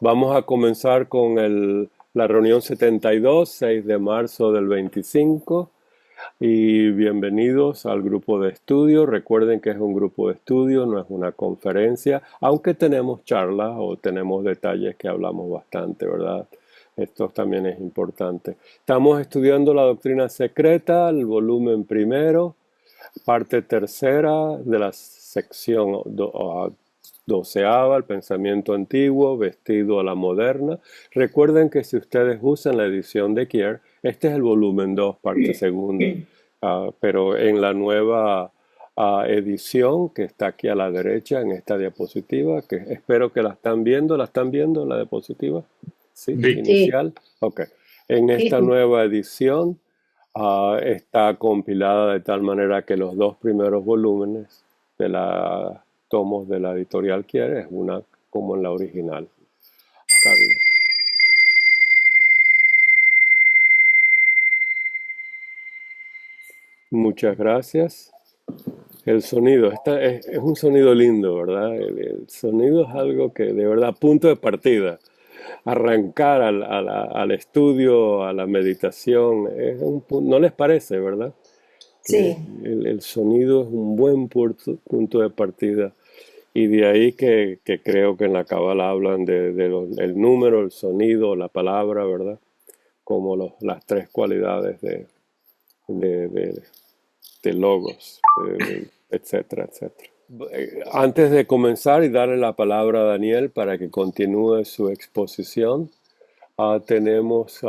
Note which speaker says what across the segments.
Speaker 1: Vamos a comenzar con la reunión 72, 6 de marzo del 25. Y bienvenidos al grupo de estudio. Recuerden que es un grupo de estudio, no es una conferencia, aunque tenemos charlas o tenemos detalles que hablamos bastante, ¿verdad? Esto también es importante. Estamos estudiando la doctrina secreta, el volumen primero, parte tercera de la sección doceava, el pensamiento antiguo, vestido a la moderna. Recuerden que si ustedes usan la edición de Kier, este es el volumen 2, parte segunda. Pero en la nueva edición que está aquí a la derecha en esta diapositiva, que espero que la están viendo la diapositiva, ¿sí?
Speaker 2: Sí.
Speaker 1: Inicial. Ok. En esta nueva edición está compilada de tal manera que los dos primeros volúmenes de la tomos de la editorial Kier es una como en la original. Carlos. Muchas gracias. El sonido, es un sonido lindo, ¿verdad? El sonido es algo que de verdad, punto de partida. Arrancar al estudio, a la meditación, ¿no les parece, verdad?
Speaker 2: Sí.
Speaker 1: El sonido es un buen punto de partida. Y de ahí que creo que en la Cábala hablan el número, el sonido, la palabra, ¿verdad? Como las tres cualidades de logos, etcétera, etcétera. Antes de comenzar y darle la palabra a Daniel para que continúe su exposición, tenemos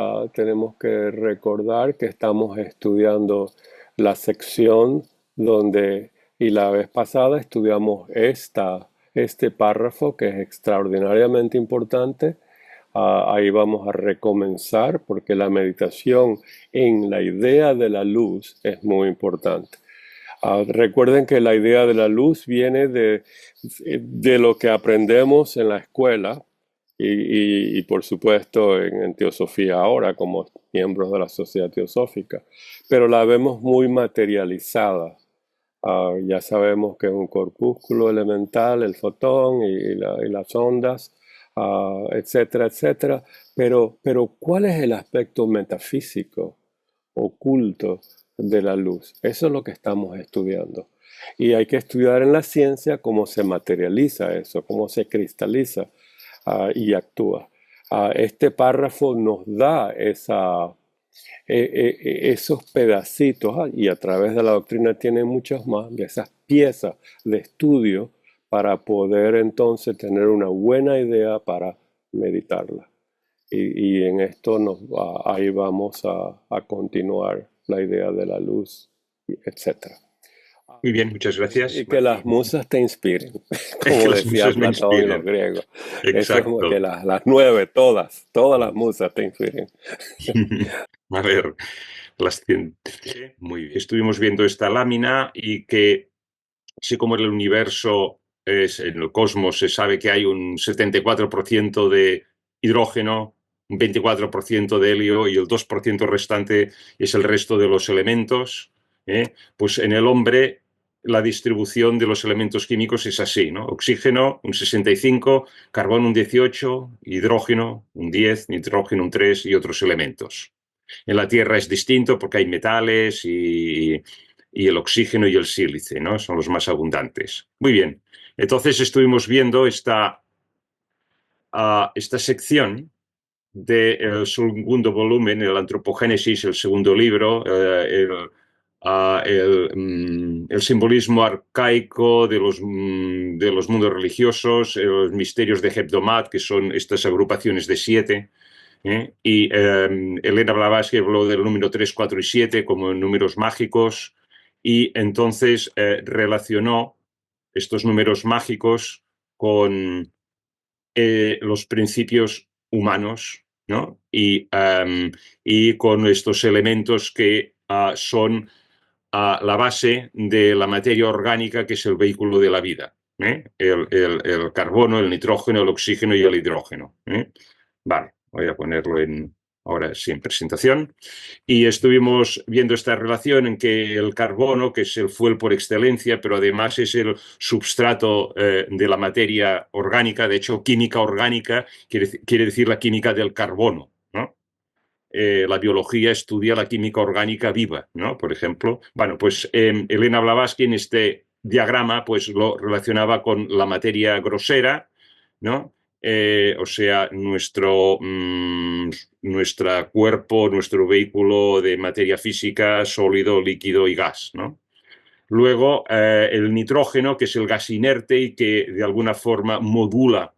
Speaker 1: que recordar que estamos estudiando la sección y la vez pasada estudiamos este párrafo que es extraordinariamente importante. Ahí vamos a recomenzar porque la meditación en la idea de la luz es muy importante. Recuerden que la idea de la luz viene de lo que aprendemos en la escuela y por supuesto en teosofía ahora como miembros de la sociedad teosófica, pero la vemos muy materializada. Ya sabemos que es un corpúsculo elemental, el fotón y las ondas, etcétera, etcétera. Pero ¿cuál es el aspecto metafísico, oculto de la luz? Eso es lo que estamos estudiando. Y hay que estudiar en la ciencia cómo se materializa eso, cómo se cristaliza y actúa. Este párrafo nos da esos pedacitos, y a través de la doctrina tiene muchas más, de esas piezas de estudio para poder entonces tener una buena idea para meditarla. Y en esto ahí vamos a continuar la idea de la luz, etc.
Speaker 2: Muy bien, muchas gracias.
Speaker 1: Y que las musas te inspiren, como
Speaker 2: Que las
Speaker 1: decía
Speaker 2: musas me
Speaker 1: Platón y los
Speaker 2: inspiren.
Speaker 1: griegos. Eso es como
Speaker 2: Exacto.
Speaker 1: que las 9, todas las musas te inspiren.
Speaker 2: A ver, muy bien. Estuvimos viendo esta lámina y que, así como en el universo, en el cosmos, se sabe que hay un 74% de hidrógeno, un 24% de helio y el 2% restante es el resto de los elementos. Pues en el hombre la distribución de los elementos químicos es así, ¿no? Oxígeno un 65, carbono un 18, hidrógeno un 10, nitrógeno un 3 y otros elementos. En la Tierra es distinto porque hay metales y el oxígeno y el sílice, ¿no? Son los más abundantes. Muy bien. Entonces estuvimos viendo esta sección del segundo volumen, el Antropogénesis, el segundo libro, el simbolismo arcaico de los mundos religiosos, los misterios de Hebdomad, que son estas agrupaciones de 7. Y Elena Blavatsky habló del número 3, 4 y 7 como números mágicos y entonces relacionó estos números mágicos con los principios humanos, ¿no? Y con estos elementos que son la base de la materia orgánica, que es el vehículo de la vida. El carbono, el nitrógeno, el oxígeno y el hidrógeno. Vale, voy a ponerlo en ahora sí en presentación, y estuvimos viendo esta relación en que el carbono, que es el fuel por excelencia, pero además es el substrato de la materia orgánica, de hecho, química orgánica quiere decir la química del carbono, ¿no? La biología estudia la química orgánica viva, ¿no? Por ejemplo. Bueno, pues Elena Blavatsky en este diagrama pues lo relacionaba con la materia grosera, ¿no? O sea, nuestro cuerpo, nuestro vehículo de materia física, sólido, líquido y gas, ¿no? Luego, el nitrógeno, que es el gas inerte y que de alguna forma modula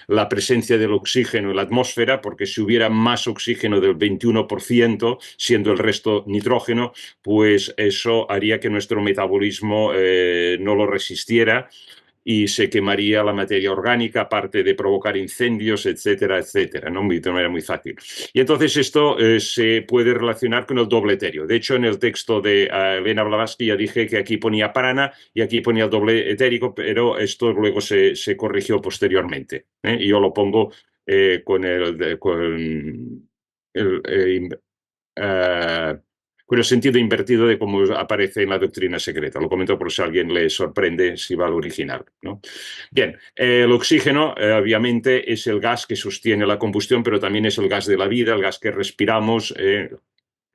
Speaker 2: la presencia del oxígeno en la atmósfera, porque si hubiera más oxígeno del 21%, siendo el resto nitrógeno, pues eso haría que nuestro metabolismo no lo resistiera y se quemaría la materia orgánica, aparte de provocar incendios, etcétera, etcétera, ¿no? De manera muy fácil. Y entonces esto se puede relacionar con el doble etéreo. De hecho, en el texto de Elena Blavatsky ya dije que aquí ponía prana y aquí ponía el doble etérico, pero esto luego se corrigió posteriormente. Y yo lo pongo con eh, con el sentido invertido de cómo aparece en la doctrina secreta. Lo comento por si a alguien le sorprende si va al original, ¿no? Bien, el oxígeno obviamente es el gas que sostiene la combustión, pero también es el gas de la vida, el gas que respiramos,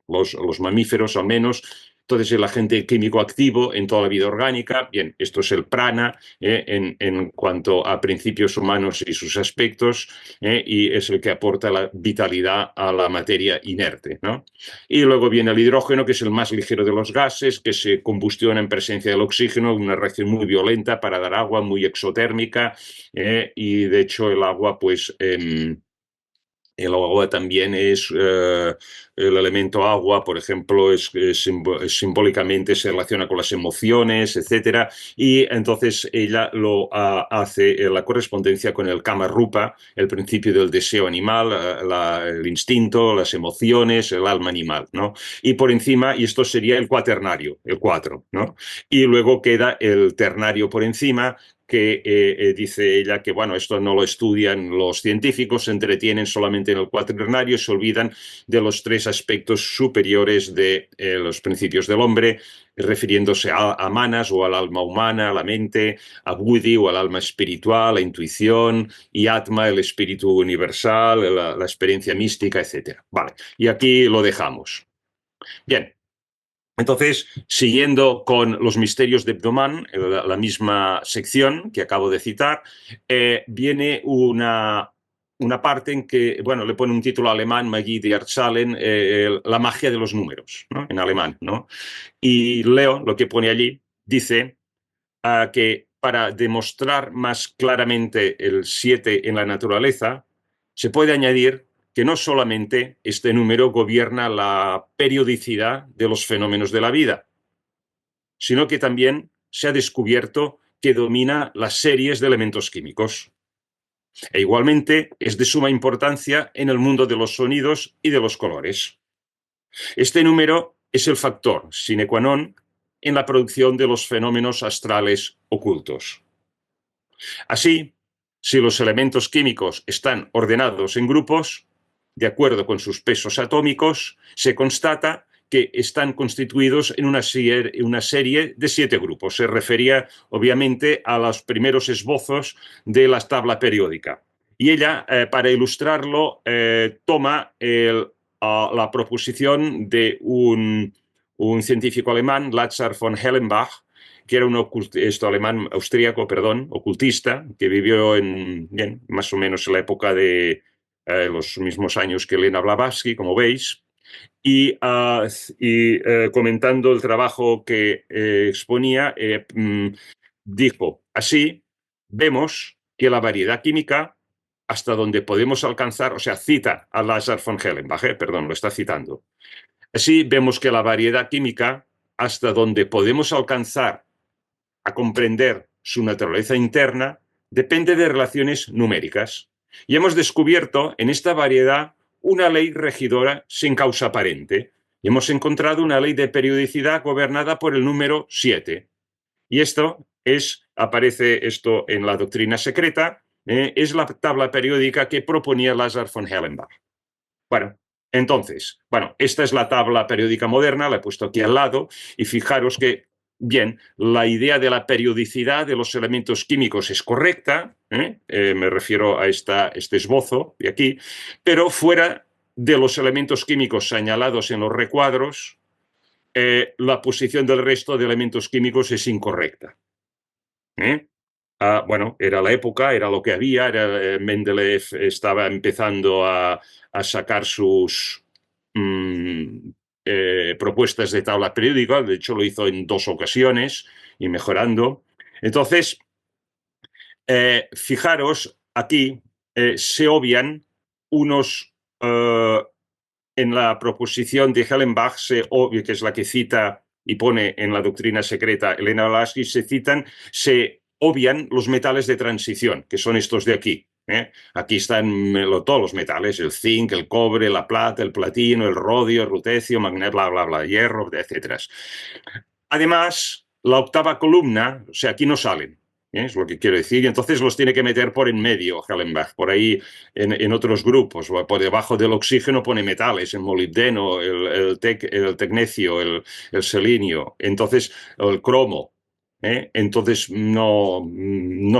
Speaker 2: los mamíferos al menos. Entonces, el agente químico activo en toda la vida orgánica. Bien, esto es el prana en cuanto a principios humanos y sus aspectos, y es el que aporta la vitalidad a la materia inerte, ¿no? Y luego viene el hidrógeno, que es el más ligero de los gases, que se combustiona en presencia del oxígeno, una reacción muy violenta para dar agua, muy exotérmica, y de hecho el agua, pues... el agua también es el elemento agua, por ejemplo, simbólicamente se relaciona con las emociones, etcétera, y entonces ella lo hace en la correspondencia con el Kama Rupa, el principio del deseo animal, el instinto, las emociones, el alma animal, ¿no? Y por encima, y esto sería el cuaternario, el 4, ¿no? Y luego queda el ternario por encima, que dice ella que, bueno, esto no lo estudian los científicos, se entretienen solamente en el cuaternario y se olvidan de los tres aspectos superiores de los principios del hombre, refiriéndose a manas o al alma humana, a la mente, a buddhi o al alma espiritual, la intuición, y atma, el espíritu universal, la experiencia mística, etc. Vale, y aquí lo dejamos. Bien. Entonces, siguiendo con los misterios de Hebdomad, la misma sección que acabo de citar, viene una parte en que, bueno, le pone un título alemán, Magie der Zahlen, la magia de los números, ¿no? En alemán, ¿no? Y leo lo que pone allí, dice que para demostrar más claramente el 7 en la naturaleza, se puede añadir que no solamente este número gobierna la periodicidad de los fenómenos de la vida, sino que también se ha descubierto que domina las series de elementos químicos. E igualmente es de suma importancia en el mundo de los sonidos y de los colores. Este número es el factor sine qua non en la producción de los fenómenos astrales ocultos. Así, si los elementos químicos están ordenados en grupos, de acuerdo con sus pesos atómicos, se constata que están constituidos en una serie de 7 grupos. Se refería, obviamente, a los primeros esbozos de la tabla periódica. Y ella, para ilustrarlo, toma la proposición de un científico alemán, Lazar von Hellenbach, que era un alemán austríaco, perdón, ocultista, que vivió más o menos en la época de los mismos años que Elena Blavatsky, como veis, y comentando el trabajo que exponía, dijo, así vemos que la variedad química, hasta donde podemos alcanzar, o sea, cita a Lazar von Hellenbach, perdón, lo está citando. Así vemos que la variedad química, hasta donde podemos alcanzar a comprender su naturaleza interna, depende de relaciones numéricas. Y hemos descubierto en esta variedad una ley regidora sin causa aparente. Y hemos encontrado una ley de periodicidad gobernada por el número 7. Y aparece esto en la doctrina secreta, es la tabla periódica que proponía Lazar von Hellenbach. Bueno, entonces, esta es la tabla periódica moderna, la he puesto aquí al lado, y fijaros que, bien, la idea de la periodicidad de los elementos químicos es correcta, me refiero a este esbozo de aquí, pero fuera de los elementos químicos señalados en los recuadros, la posición del resto de elementos químicos es incorrecta. Bueno, era la época, era lo que había, Mendeleev estaba empezando a sacar sus propuestas de tabla periódica, de hecho lo hizo en 2 ocasiones y mejorando. Entonces, fijaros, aquí se obvian unos... en la proposición de Hellenbach, que es la que cita y pone en la doctrina secreta Elena Blavatsky, se obvian los metales de transición, que son estos de aquí. Aquí están todos los metales, el zinc, el cobre, la plata, el platino, el rodio, el rutecio, magnesio, bla, bla, bla, hierro, etc. Además, la octava columna, o sea, aquí no salen. Es lo que quiero decir. Y entonces los tiene que meter por en medio Hellenbach, por ahí en otros grupos. Por debajo del oxígeno pone metales, el molibdeno, el tecnecio, el selenio, entonces el cromo. Entonces no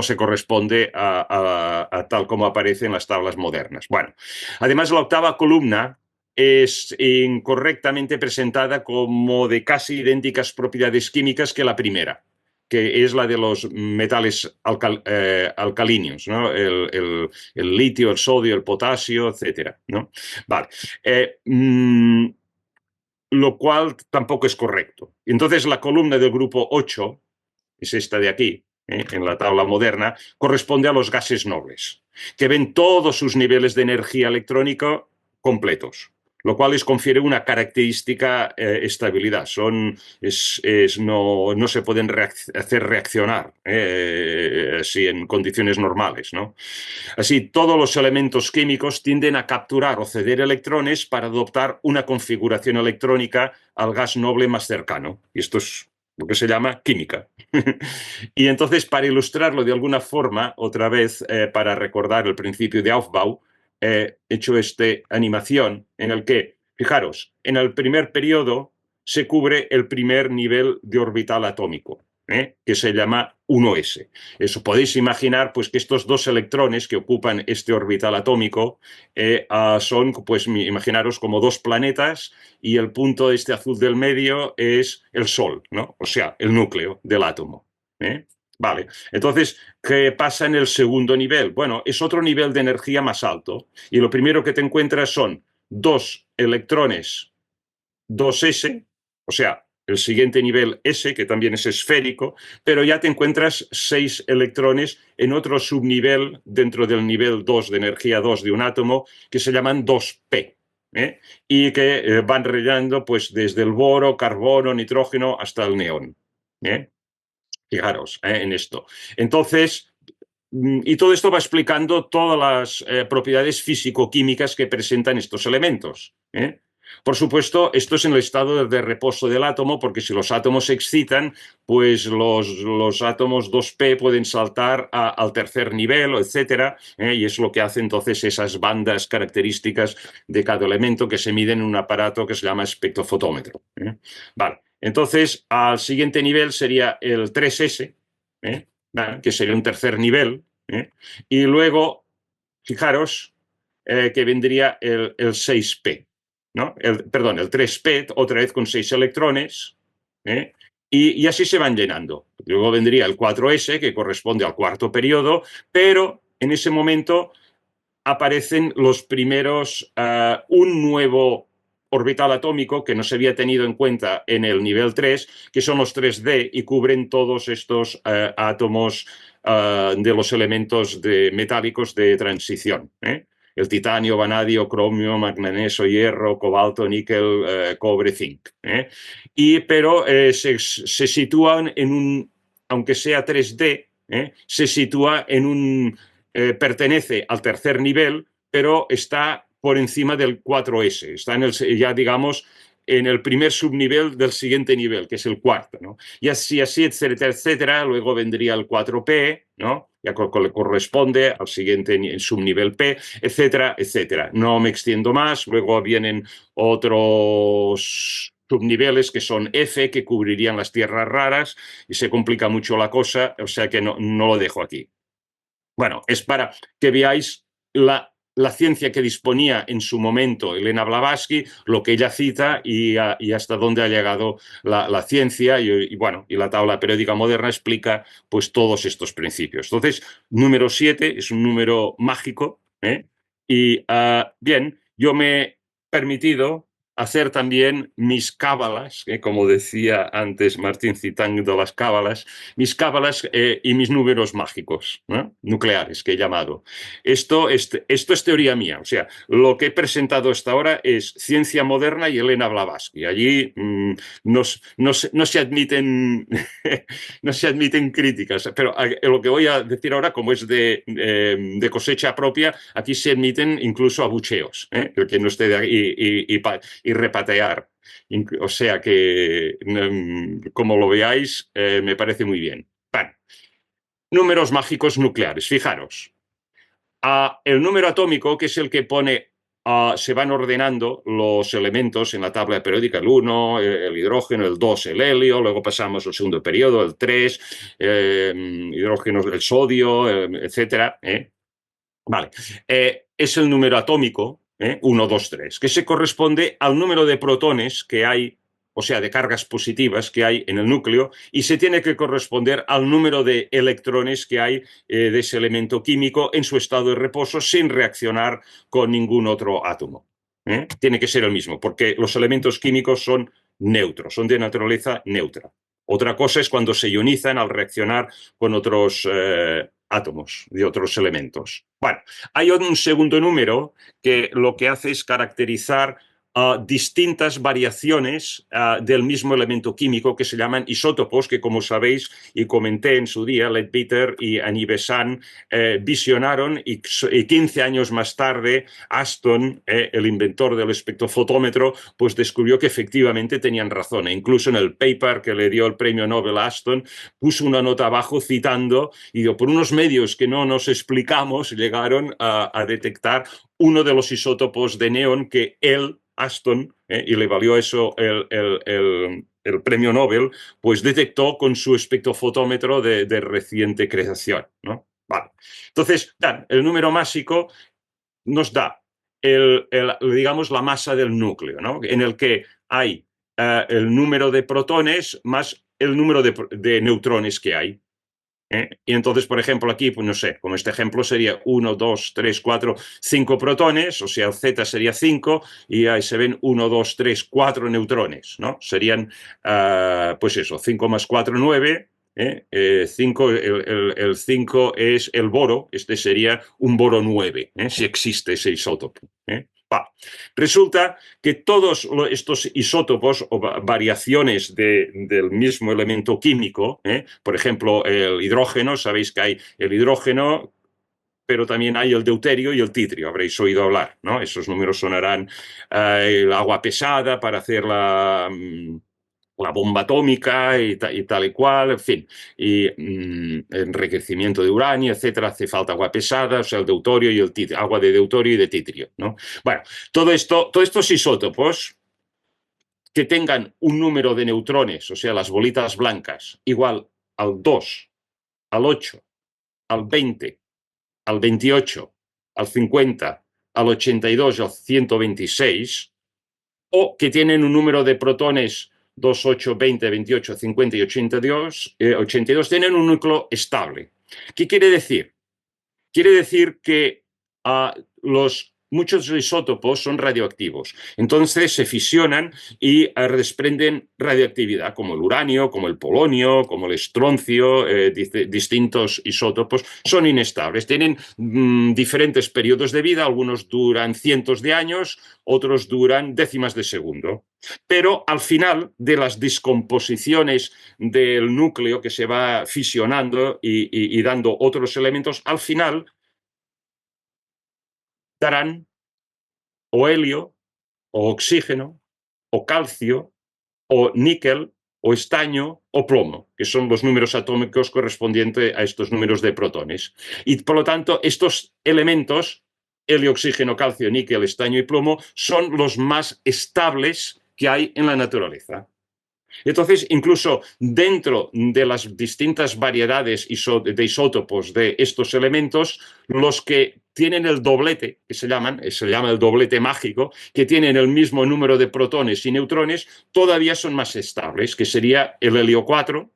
Speaker 2: se corresponde a tal como aparece en las tablas modernas. Bueno, además la octava columna es incorrectamente presentada como de casi idénticas propiedades químicas que la primera, que es la de los metales alcalíneos, ¿no? El litio, el sodio, el potasio, etc., ¿no? Vale. Lo cual tampoco es correcto. Entonces la columna del grupo 8, es esta de aquí, en la tabla moderna, corresponde a los gases nobles, que ven todos sus niveles de energía electrónica completos, lo cual les confiere una característica estabilidad. No se pueden hacer reaccionar así en condiciones normales, ¿no? Así, todos los elementos químicos tienden a capturar o ceder electrones para adoptar una configuración electrónica al gas noble más cercano. Y esto es lo que se llama química. Y entonces, para ilustrarlo de alguna forma, otra vez, para recordar el principio de Aufbau, he hecho esta animación en el que, fijaros, en el primer periodo se cubre el primer nivel de orbital atómico, que se llama 1s. Eso podéis imaginar pues, que estos 2 electrones que ocupan este orbital atómico son, pues imaginaros, como 2 planetas y el punto este azul del medio es el Sol, ¿no? O sea, el núcleo del átomo. Vale, entonces, ¿qué pasa en el segundo nivel? Bueno, es otro nivel de energía más alto y lo primero que te encuentras son 2 electrones 2s, o sea, el siguiente nivel S, que también es esférico, pero ya te encuentras 6 electrones en otro subnivel dentro del nivel 2 de energía 2 de un átomo, que se llaman 2p, y que van rellenando pues, desde el boro, carbono, nitrógeno hasta el neón. Fijaros en esto. Entonces, y todo esto va explicando todas las propiedades físico-químicas que presentan estos elementos. Por supuesto, esto es en el estado de reposo del átomo, porque si los átomos se excitan, pues los átomos 2p pueden saltar al tercer nivel, etcétera, y es lo que hace entonces esas bandas características de cada elemento que se miden en un aparato que se llama espectrofotómetro. Vale, entonces al siguiente nivel sería el 3s, que sería un tercer nivel, y luego, fijaros, que vendría el 6p. ¿No? Perdón, el 3p, otra vez con 6 electrones, y así se van llenando. Luego vendría el 4s, que corresponde al cuarto periodo, pero en ese momento aparecen los primeros, un nuevo orbital atómico que no se había tenido en cuenta en el nivel 3, que son los 3D y cubren todos estos átomos de los elementos metálicos de transición. El titanio, vanadio, cromio, manganeso, hierro, cobalto, níquel, cobre, zinc. Pero se sitúan en un, aunque sea 3D, se sitúa en un, pertenece al tercer nivel, pero está por encima del 4S, está ya digamos en el primer subnivel del siguiente nivel, que es el cuarto, ¿no? Y así, etcétera, etcétera. Luego vendría el 4P, ¿no? ya le corresponde al siguiente subnivel P, etcétera, etcétera. No me extiendo más, luego vienen otros subniveles que son F, que cubrirían las tierras raras, y se complica mucho la cosa, o sea que no lo dejo aquí. Bueno, es para que veáis la ciencia que disponía en su momento Elena Blavatsky, lo que ella cita y hasta dónde ha llegado la ciencia y la tabla periódica moderna explica pues todos estos principios. Entonces, número 7 es un número mágico, ¿eh? Y bien, yo me he permitido hacer también mis cábalas, como decía antes Martín citando las cábalas, mis cábalas y mis números mágicos, ¿no? Nucleares, que he llamado. Esto es teoría mía, o sea, lo que he presentado hasta ahora es ciencia moderna y Elena Blavatsky. Allí no se admiten no se admiten críticas, pero lo que voy a decir ahora, como es de cosecha propia, aquí se admiten incluso abucheos, el que no esté de ahí y repatear. O sea que, como lo veáis, me parece muy bien. Bueno, números mágicos nucleares, fijaros. El número atómico, que es el que pone, se van ordenando los elementos en la tabla periódica, el 1, el hidrógeno, el 2, el helio, luego pasamos al segundo periodo, el 3, hidrógeno, el sodio, etcétera. Vale, es el número atómico, 1, 2, 3, que se corresponde al número de protones que hay, o sea, de cargas positivas que hay en el núcleo, y se tiene que corresponder al número de electrones que hay de ese elemento químico en su estado de reposo sin reaccionar con ningún otro átomo. Tiene que ser el mismo, porque los elementos químicos son neutros, son de naturaleza neutra. Otra cosa es cuando se ionizan al reaccionar con otros átomos de otros elementos. Bueno, hay un segundo número que lo que hace es caracterizar distintas variaciones del mismo elemento químico que se llaman isótopos, que como sabéis y comenté en su día, Leadbeater y Annie Besant visionaron y 15 años más tarde Aston, el inventor del espectrofotómetro, pues descubrió que efectivamente tenían razón. E incluso en el paper que le dio el premio Nobel a Aston puso una nota abajo citando y digo, por unos medios que no nos explicamos llegaron a detectar uno de los isótopos de neón que él, Aston, y le valió eso el premio Nobel, pues detectó con su espectrofotómetro de reciente creación, ¿no? Vale. Entonces, el número másico nos da, digamos, la masa del núcleo, ¿no? En el que hay el número de protones más el número de neutrones que hay. Y entonces, por ejemplo, aquí, pues no sé, como este ejemplo sería 1, 2, 3, 4, 5 protones, o sea, el Z sería 5, y ahí se ven 1, 2, 3, 4 neutrones, ¿no? Serían, pues eso, 5 más 4, 9. 5, el 5 es el boro, este sería un boro 9, si existe ese isótopo. Resulta que todos estos isótopos o variaciones del mismo elemento químico, por ejemplo, el hidrógeno, sabéis que hay el hidrógeno, pero también hay el deuterio y el titrio, habréis oído hablar, ¿no? Esos números sonarán, el agua pesada para hacer la bomba atómica y tal y cual, en fin, y enriquecimiento de uranio, etcétera, hace falta agua pesada, o sea, el deuterio y el titrio, agua de deuterio y de titrio, ¿no? Bueno, todos estos isótopos que tengan un número de neutrones, o sea, las bolitas blancas, igual al 2, al 8, al 20, al 28, al 50, al 82 y al 126, o que tienen un número de protones 2, 8, 20, 28, 50 y 82, tienen un núcleo estable. ¿Qué quiere decir? Quiere decir que muchos isótopos son radioactivos. Entonces se fisionan y desprenden radioactividad, como el uranio, como el polonio, como el estroncio, distintos isótopos. Son inestables, tienen diferentes periodos de vida, algunos duran cientos de años, otros duran décimas de segundo. Pero al final de las descomposiciones del núcleo que se va fisionando y dando otros elementos, al final darán o helio, o oxígeno, o calcio, o níquel, o estaño o plomo, que son los números atómicos correspondientes a estos números de protones. Y por lo tanto, estos elementos, helio, oxígeno, calcio, níquel, estaño y plomo, son los más estables que hay en la naturaleza. Entonces, incluso dentro de las distintas variedades de isótopos de estos elementos, los que tienen el doblete, que se llama el doblete mágico, que tienen el mismo número de protones y neutrones, todavía son más estables, que sería el helio 4,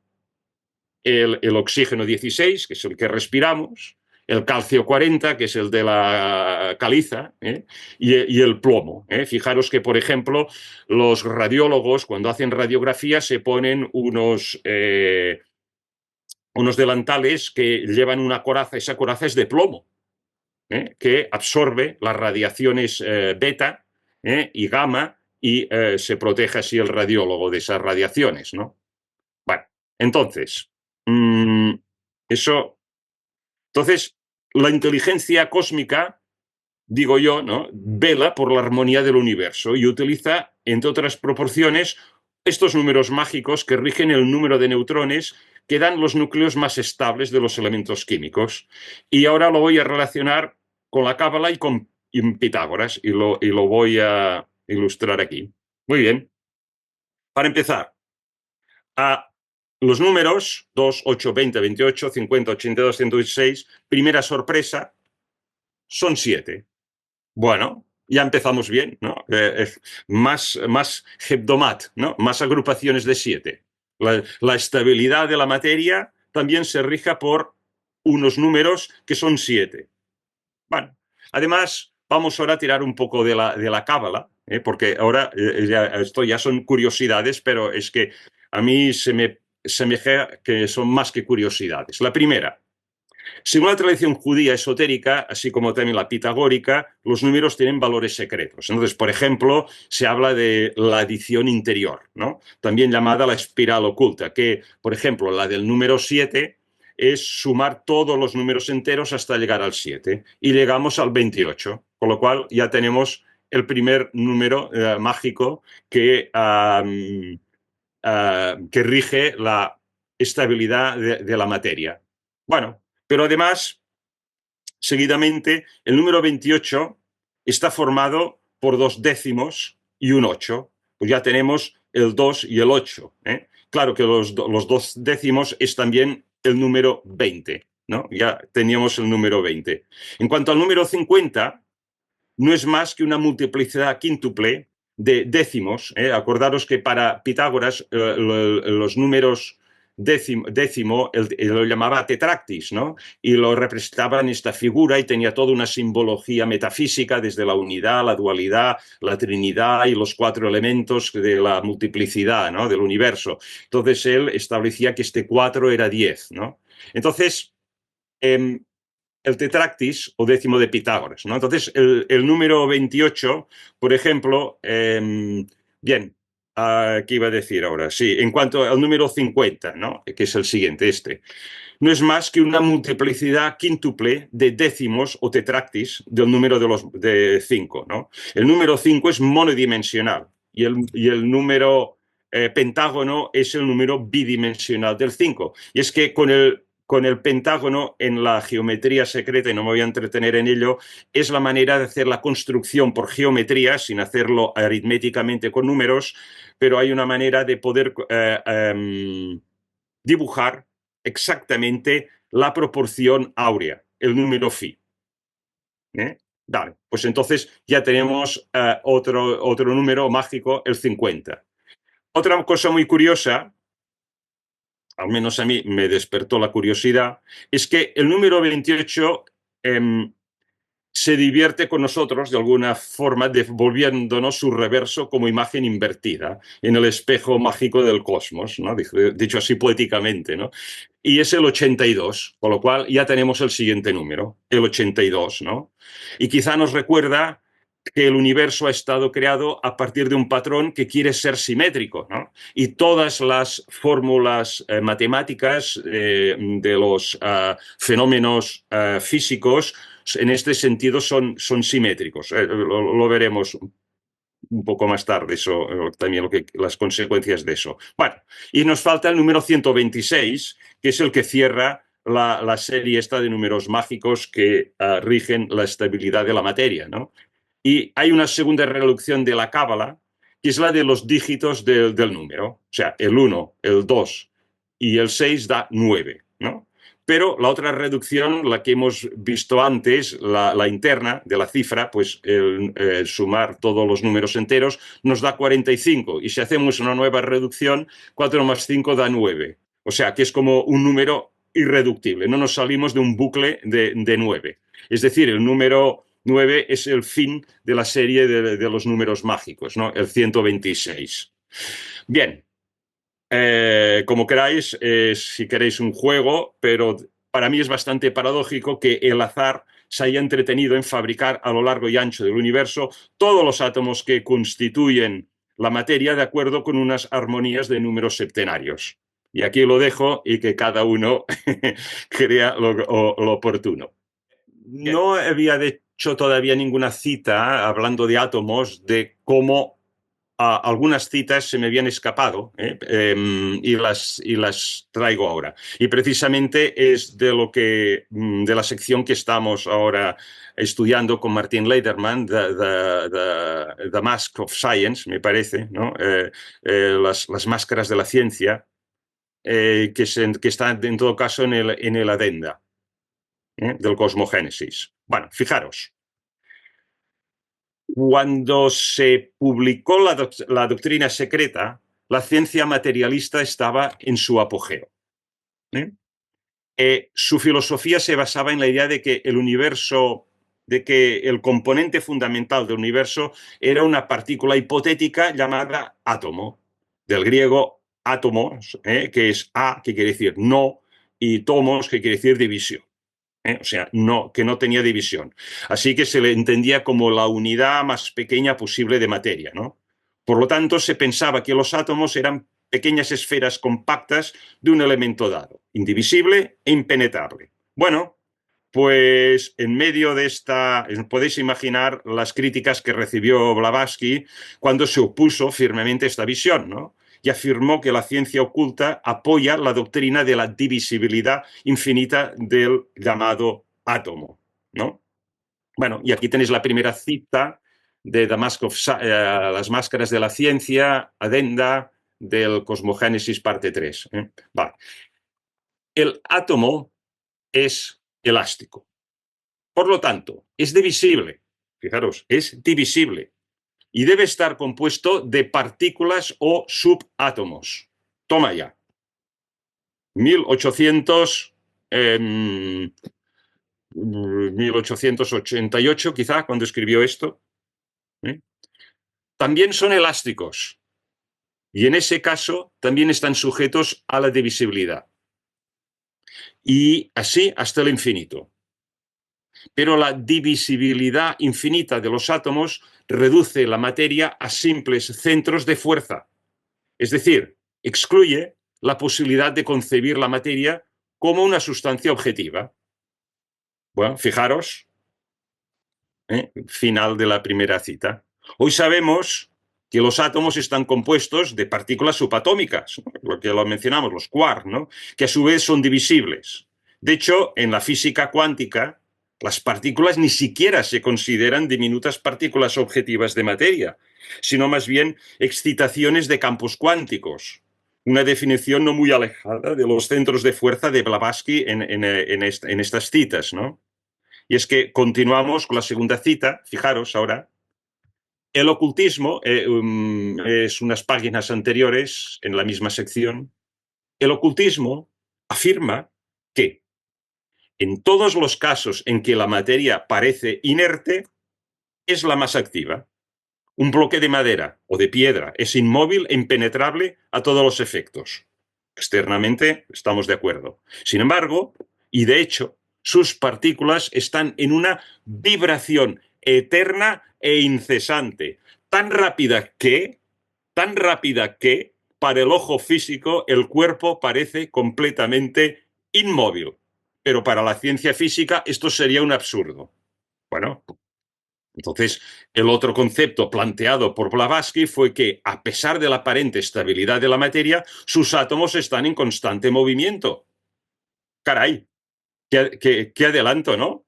Speaker 2: el oxígeno 16, que es el que respiramos, el calcio 40, que es el de la caliza, y el plomo. Fijaros que, por ejemplo, los radiólogos, cuando hacen radiografía, se ponen unos delantales que llevan una coraza. Esa coraza es de plomo, que absorbe las radiaciones beta y gamma y se protege así el radiólogo de esas radiaciones, ¿no? Bueno, entonces, eso. Entonces, la inteligencia cósmica, digo yo, ¿no?, vela por la armonía del universo y utiliza, entre otras proporciones, estos números mágicos que rigen el número de neutrones que dan los núcleos más estables de los elementos químicos. Y ahora lo voy a relacionar con la Cábala y con Pitágoras y lo voy a ilustrar aquí. Muy bien. Para empezar, los números 2, 8, 20, 28, 50, 82, 116, primera sorpresa, son 7. Bueno, ya empezamos bien, ¿no? Más hebdomat, ¿no? Más agrupaciones de 7. La estabilidad de la materia también se rija por unos números que son 7. Bueno, además, vamos ahora a tirar un poco de la cábala, porque ahora esto ya son curiosidades, pero es que a mí se me semeja que son más que curiosidades. La primera, según la tradición judía esotérica, así como también la pitagórica, los números tienen valores secretos. Entonces, por ejemplo, se habla de la adición interior, ¿no?, también llamada la espiral oculta, que, por ejemplo, la del número 7 es sumar todos los números enteros hasta llegar al 7 y llegamos al 28, con lo cual ya tenemos el primer número mágico que rige la estabilidad de la materia. Bueno, pero además, seguidamente, el número 28 está formado por 2 décimos y un 8. Pues ya tenemos el 2 y el 8. Claro que los 2 décimos es también el número 20, ¿no? Ya teníamos el número 20. En cuanto al número 50, no es más que una multiplicidad quíntuple de décimos. Acordaros que para Pitágoras los números décimo lo llamaba tetractis, ¿no? Y lo representaba en esta figura y tenía toda una simbología metafísica desde la unidad, la dualidad, la trinidad y los 4 elementos de la multiplicidad, ¿no?, del universo. Entonces él establecía que este 4 era 10, ¿no? Entonces, el tetractis o décimo de Pitágoras, ¿no? Entonces, el número 28, por ejemplo, bien, ¿qué iba a decir ahora? Sí, en cuanto al número 50, ¿no?, que es el siguiente, no es más que una multiplicidad quíntuple de décimos o tetractis del número de 5, ¿no? El número 5 es monodimensional y el número pentágono es el número bidimensional del 5. Y es que con el pentágono en la geometría secreta, y no me voy a entretener en ello, es la manera de hacer la construcción por geometría, sin hacerlo aritméticamente con números, pero hay una manera de poder dibujar exactamente la proporción áurea, el número phi. Vale, pues entonces ya tenemos otro número mágico, el 50. Otra cosa muy curiosa, al menos a mí me despertó la curiosidad, es que el número 28 se divierte con nosotros de alguna forma, devolviéndonos su reverso como imagen invertida en el espejo mágico del cosmos, ¿no?, dicho así poéticamente, ¿no? Y es el 82, con lo cual ya tenemos el siguiente número, el 82, ¿no? Y quizá nos recuerda que el universo ha estado creado a partir de un patrón que quiere ser simétrico, ¿no? Y todas las fórmulas matemáticas de los fenómenos físicos en este sentido son simétricos. Lo veremos un poco más tarde eso, también las consecuencias de eso. Bueno, y nos falta el número 126, que es el que cierra la serie esta de números mágicos que rigen la estabilidad de la materia, ¿no? Y hay una segunda reducción de la cábala, que es la de los dígitos del número. O sea, el 1, el 2 y el 6 da 9, ¿no? Pero la otra reducción, la que hemos visto antes, la interna de la cifra, pues el sumar todos los números enteros nos da 45. Y si hacemos una nueva reducción, 4 más 5 da 9. O sea, que es como un número irreductible. No nos salimos de un bucle de 9. Es decir, el número 9 es el fin de la serie de los números mágicos, ¿no? El 126. Bien, como queráis, si queréis un juego, pero para mí es bastante paradójico que el azar se haya entretenido en fabricar a lo largo y ancho del universo todos los átomos que constituyen la materia de acuerdo con unas armonías de números septenarios. Y aquí lo dejo y que cada uno crea lo oportuno. No había hecho todavía ninguna cita hablando de átomos, de cómo algunas citas se me habían escapado y las traigo ahora. Y precisamente es de la sección que estamos ahora estudiando con Martin Lederman, The Mask of Science, me parece, ¿no? Las máscaras de la ciencia, que están en todo caso en el adenda del cosmogénesis. Bueno, fijaros. Cuando se publicó la doctrina secreta, la ciencia materialista estaba en su apogeo. Su filosofía se basaba en la idea de que el universo, de que el componente fundamental del universo era una partícula hipotética llamada átomo, del griego átomos, que es a, que quiere decir no, y tomos, que quiere decir división. O sea, que no tenía división. Así que se le entendía como la unidad más pequeña posible de materia, ¿no? Por lo tanto, se pensaba que los átomos eran pequeñas esferas compactas de un elemento dado, indivisible e impenetrable. Bueno, pues en medio de esta, podéis imaginar las críticas que recibió Blavatsky cuando se opuso firmemente a esta visión, ¿no? Y afirmó que la ciencia oculta apoya la doctrina de la divisibilidad infinita del llamado átomo, ¿no? Bueno, y aquí tenéis la primera cita de Las máscaras de la ciencia, adenda del Cosmogénesis, parte 3. Vale. El átomo es elástico. Por lo tanto, es divisible. Fijaros, es divisible. Y debe estar compuesto de partículas o subátomos. Toma ya. 1888, quizá, cuando escribió esto. También son elásticos. Y en ese caso también están sujetos a la divisibilidad. Y así hasta el infinito. Pero la divisibilidad infinita de los átomos reduce la materia a simples centros de fuerza. Es decir, excluye la posibilidad de concebir la materia como una sustancia objetiva. Bueno, fijaros, final de la primera cita. Hoy sabemos que los átomos están compuestos de partículas subatómicas, ¿no? Lo que lo mencionamos, los quarks, ¿no? Que a su vez son divisibles. De hecho, en la física cuántica, las partículas ni siquiera se consideran diminutas partículas objetivas de materia, sino más bien excitaciones de campos cuánticos. Una definición no muy alejada de los centros de fuerza de Blavatsky en estas citas, ¿no? Y es que continuamos con la segunda cita, fijaros ahora. El ocultismo, es unas páginas anteriores en la misma sección. El ocultismo afirma que en todos los casos en que la materia parece inerte, es la más activa. Un bloque de madera o de piedra es inmóvil e impenetrable a todos los efectos. Externamente estamos de acuerdo. Sin embargo, y de hecho, sus partículas están en una vibración eterna e incesante, tan rápida que, para el ojo físico, el cuerpo parece completamente inmóvil. Pero para la ciencia física esto sería un absurdo. Bueno, Entonces, el otro concepto planteado por Blavatsky fue que, a pesar de la aparente estabilidad de la materia, sus átomos están en constante movimiento. Caray, qué adelanto, ¿no?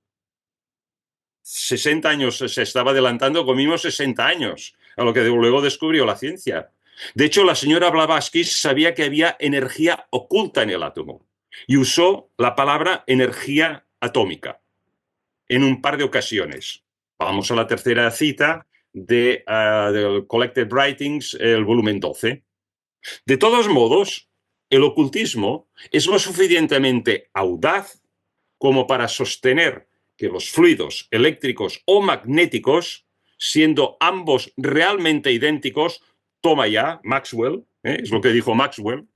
Speaker 2: 60 años se estaba adelantando con mismo 60 años, a lo que luego descubrió la ciencia. De hecho, la señora Blavatsky sabía que había energía oculta en el átomo y usó la palabra energía atómica en un par de ocasiones. Vamos a la tercera cita del Collected Writings, el volumen 12. De todos modos, el ocultismo es lo suficientemente audaz como para sostener que los fluidos eléctricos o magnéticos, siendo ambos realmente idénticos, toma ya, Maxwell, es lo que dijo Maxwell,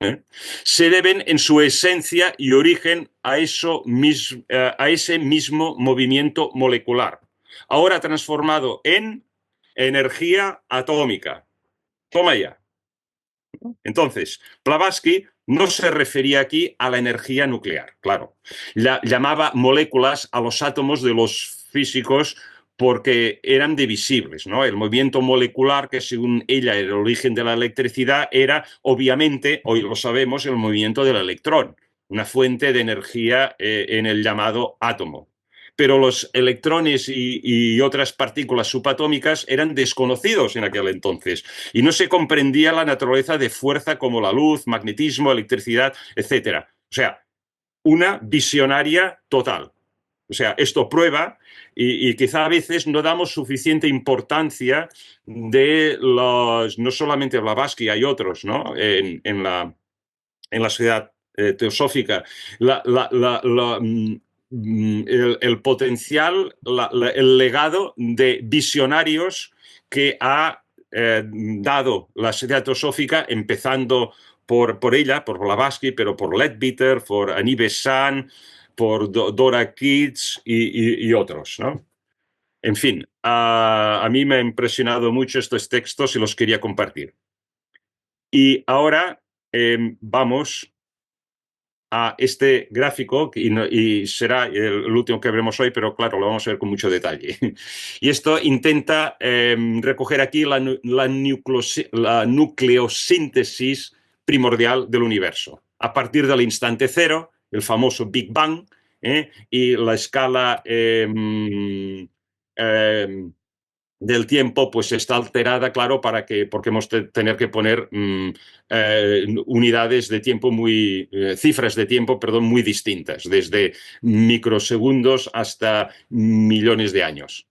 Speaker 2: se deben en su esencia y origen a ese mismo movimiento molecular, ahora transformado en energía atómica. Toma ya. Entonces, Blavatsky no se refería aquí a la energía nuclear, claro. Llamaba moléculas a los átomos de los físicos porque eran divisibles, ¿no? El movimiento molecular, que según ella era el origen de la electricidad, era obviamente, hoy lo sabemos, el movimiento del electrón, una fuente de energía en el llamado átomo. Pero los electrones y otras partículas subatómicas eran desconocidos en aquel entonces y no se comprendía la naturaleza de fuerza como la luz, magnetismo, electricidad, etc. O sea, una visionaria total. O sea, esto prueba y quizá a veces no damos suficiente importancia de los, no solamente Blavatsky, hay otros, ¿no? En la sociedad teosófica, el potencial, el legado de visionarios que ha dado la sociedad teosófica, empezando por ella, por Blavatsky, pero por Leadbeater, por Annie Besant, por Dora Keats y otros, ¿no? En fin, a mí me ha impresionado mucho estos textos y los quería compartir. Y ahora vamos a este gráfico y será el último que veremos hoy, pero claro, lo vamos a ver con mucho detalle. Y esto intenta recoger aquí la nucleosíntesis primordial del universo. A partir del instante cero, el famoso Big Bang, y la escala del tiempo pues está alterada, claro, porque hemos de tener que poner unidades de tiempo cifras de tiempo, perdón, muy distintas, desde microsegundos hasta millones de años.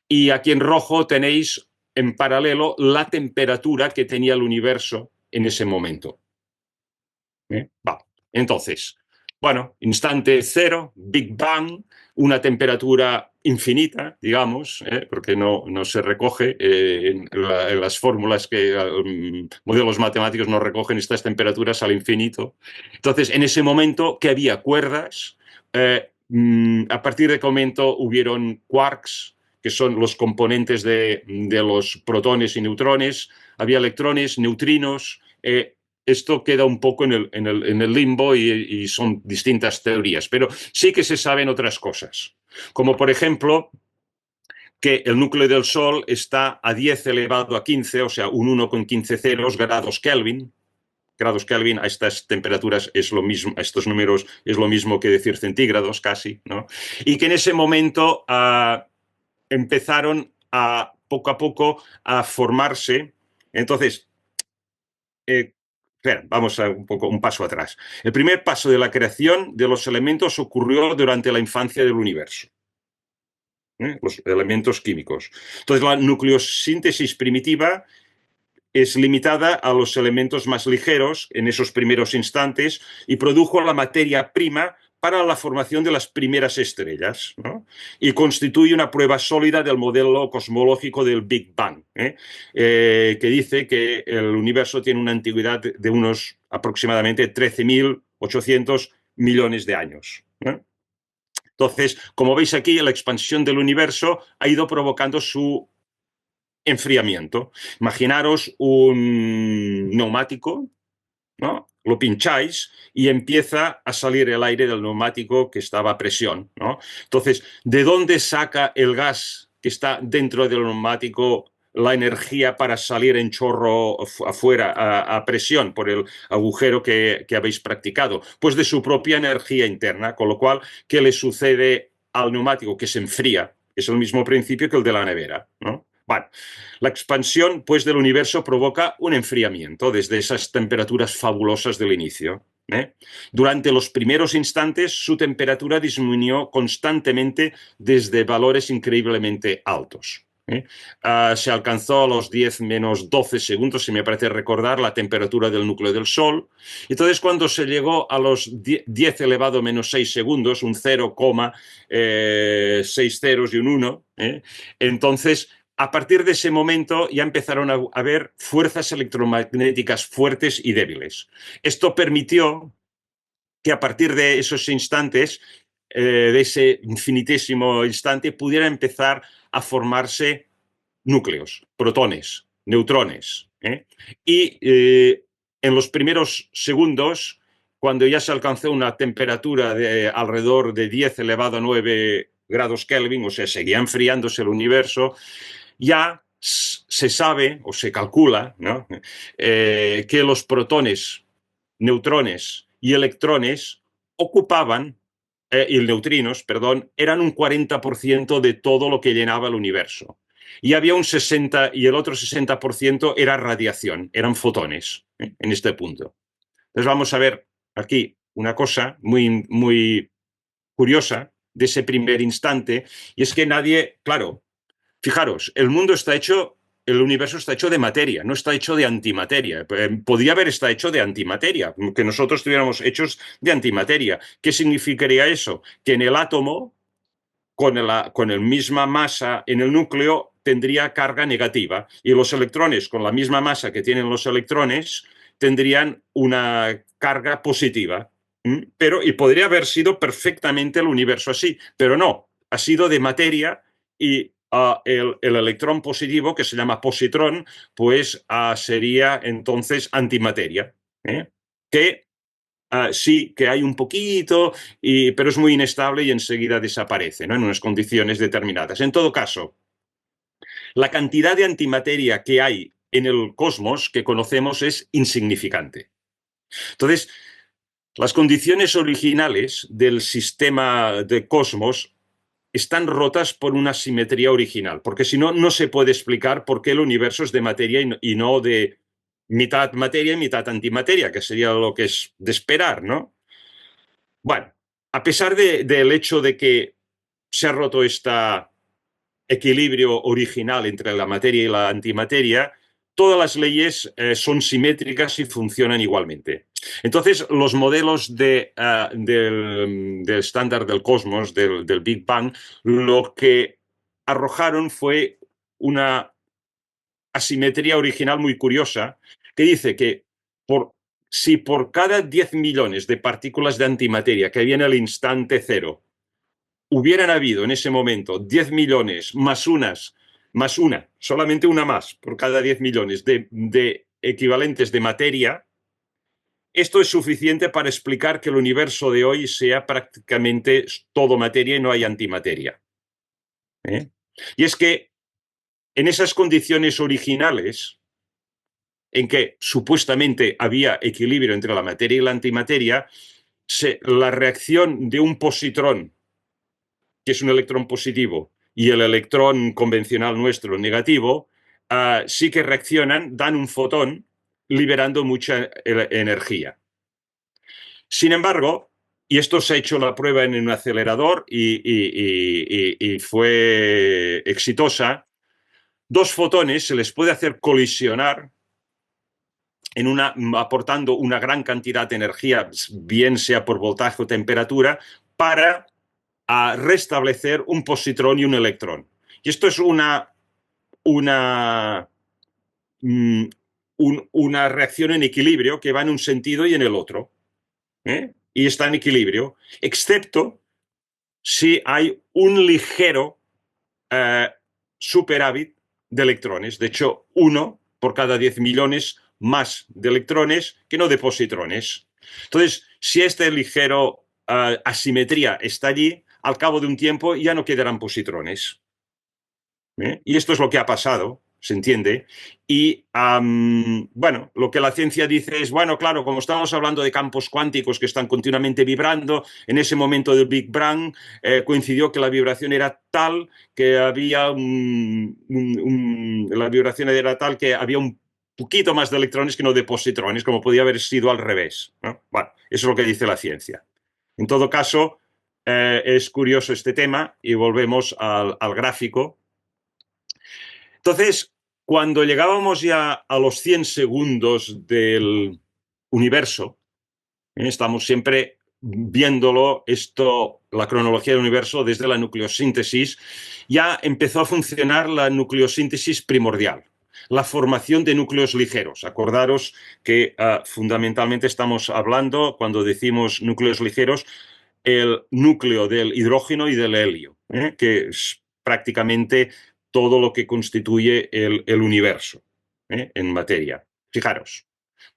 Speaker 2: Y aquí en rojo tenéis en paralelo la temperatura que tenía el universo en ese momento. Entonces, bueno, instante cero, Big Bang, una temperatura infinita, digamos, porque no se recoge en las fórmulas que modelos matemáticos no recogen estas temperaturas al infinito. Entonces, en ese momento que había cuerdas, a partir de ese momento hubieron quarks, que son los componentes de los protones y neutrones, había electrones, neutrinos. Esto queda un poco en el limbo y son distintas teorías, pero sí que se saben otras cosas, como por ejemplo que el núcleo del Sol está a 10 elevado a 15, o sea, un 1 con 15 ceros grados Kelvin. Grados Kelvin a estas temperaturas es lo mismo, a estos números es lo mismo que decir centígrados casi, ¿no? Y que en ese momento empezaron poco a poco a formarse. Entonces, vamos a un paso atrás. El primer paso de la creación de los elementos ocurrió durante la infancia del universo. Los elementos químicos. Entonces, la nucleosíntesis primitiva es limitada a los elementos más ligeros en esos primeros instantes y produjo la materia prima para la formación de las primeras estrellas, ¿no? Y constituye una prueba sólida del modelo cosmológico del Big Bang, que dice que el universo tiene una antigüedad de unos aproximadamente 13.800 millones de años. Entonces, como veis aquí, la expansión del universo ha ido provocando su enfriamiento. Imaginaros un neumático, ¿no? Lo pincháis y empieza a salir el aire del neumático que estaba a presión, ¿no? Entonces, ¿de dónde saca el gas que está dentro del neumático la energía para salir en chorro afuera a presión por el agujero que habéis practicado? Pues de su propia energía interna, con lo cual, ¿qué le sucede al neumático? Que se enfría. Es el mismo principio que el de la nevera, ¿no? Bueno, la expansión pues, del universo provoca un enfriamiento desde esas temperaturas fabulosas del inicio. Durante los primeros instantes, su temperatura disminuyó constantemente desde valores increíblemente altos. Se alcanzó a los 10 menos 12 segundos, si me parece recordar, la temperatura del núcleo del Sol. Entonces, cuando se llegó a los 10 elevado menos 6 segundos, un 0,6 ceros y un 1, entonces, a partir de ese momento ya empezaron a haber fuerzas electromagnéticas fuertes y débiles. Esto permitió que a partir de esos instantes, de ese infinitísimo instante, pudiera empezar a formarse núcleos, protones, neutrones. Y en los primeros segundos, cuando ya se alcanzó una temperatura de alrededor de 10 elevado a 9 grados Kelvin, o sea, seguía enfriándose el universo, ya se sabe o se calcula, ¿no? Que los protones, neutrones y electrones ocupaban, y neutrinos, perdón, eran un 40% de todo lo que llenaba el universo. Y había un 60% y el otro 60% era radiación, eran fotones, en este punto. Entonces vamos a ver aquí una cosa muy, muy curiosa de ese primer instante, y es que nadie, claro, fijaros, el mundo está hecho, el universo está hecho de materia, no está hecho de antimateria. Podría haber estado hecho de antimateria, que nosotros estuviéramos hechos de antimateria. ¿Qué significaría eso? Que en el átomo, con la misma masa en el núcleo, tendría carga negativa, y los electrones, con la misma masa que tienen los electrones, tendrían una carga positiva. Pero, y podría haber sido perfectamente el universo así, pero no, ha sido de materia, y el electrón positivo, que se llama positrón, pues sería entonces antimateria, que sí que hay un poquito, pero es muy inestable y enseguida desaparece, ¿no? En unas condiciones determinadas. En todo caso, la cantidad de antimateria que hay en el cosmos que conocemos es insignificante. Entonces, las condiciones originales del sistema de cosmos están rotas por una simetría original, porque si no, no se puede explicar por qué el universo es de materia y no de mitad materia y mitad antimateria, que sería lo que es de esperar, ¿no? Bueno, a pesar del hecho de que se ha roto este equilibrio original entre la materia y la antimateria, todas las leyes son simétricas y funcionan igualmente. Entonces, los modelos del estándar del cosmos, del Big Bang, lo que arrojaron fue una asimetría original muy curiosa, que dice que si por cada 10 millones de partículas de antimateria que había en el instante cero, hubieran habido en ese momento 10 millones más una, solamente una más por cada 10 millones de equivalentes de materia, esto es suficiente para explicar que el universo de hoy sea prácticamente todo materia y no hay antimateria. Y es que en esas condiciones originales, en que supuestamente había equilibrio entre la materia y la antimateria, la reacción de un positrón, que es un electrón positivo, y el electrón convencional nuestro negativo, sí que reaccionan, dan un fotón, liberando mucha energía. Sin embargo, y esto se ha hecho la prueba en un acelerador y fue exitosa, dos fotones se les puede hacer colisionar aportando una gran cantidad de energía, bien sea por voltaje o temperatura, para restablecer un positrón y un electrón. Y esto es una reacción en equilibrio que va en un sentido y en el otro. Y está en equilibrio, excepto si hay un ligero superávit de electrones. De hecho, 1 por cada 10 millones más de electrones que no de positrones. Entonces, si este ligero asimetría está allí, al cabo de un tiempo ya no quedarán positrones. Y esto es lo que ha pasado, se entiende. Y, bueno, lo que la ciencia dice es, bueno, claro, como estamos hablando de campos cuánticos que están continuamente vibrando, en ese momento del Big Bang coincidió que la vibración era tal que había la vibración era tal que había un poquito más de electrones que no de positrones, como podía haber sido al revés, ¿no? Bueno, eso es lo que dice la ciencia. En todo caso, es curioso este tema y volvemos al gráfico. Entonces, cuando llegábamos ya a los 100 segundos del universo, estamos siempre viéndolo, la cronología del universo desde la nucleosíntesis, ya empezó a funcionar la nucleosíntesis primordial, la formación de núcleos ligeros. Acordaros que fundamentalmente estamos hablando, cuando decimos núcleos ligeros, el núcleo del hidrógeno y del helio, que es prácticamente todo lo que constituye el universo en materia. Fijaros.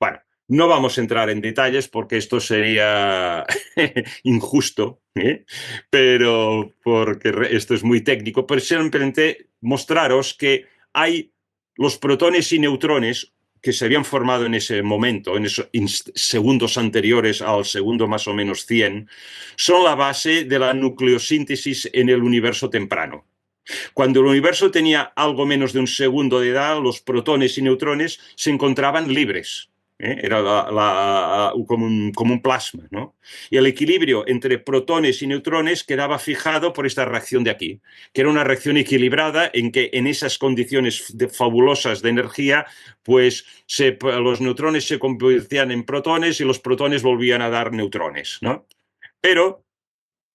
Speaker 2: Bueno, no vamos a entrar en detalles porque esto sería injusto, pero porque esto es muy técnico, pero simplemente mostraros que hay los protones y neutrones que se habían formado en ese momento, en esos segundos anteriores al segundo más o menos 100, son la base de la nucleosíntesis en el universo temprano. Cuando el universo tenía algo menos de un segundo de edad, los protones y neutrones se encontraban libres. Era como un plasma, ¿no? Y el equilibrio entre protones y neutrones quedaba fijado por esta reacción de aquí, que era una reacción equilibrada en que en esas condiciones fabulosas de energía, pues los neutrones se convertían en protones y los protones volvían a dar neutrones, ¿no? Pero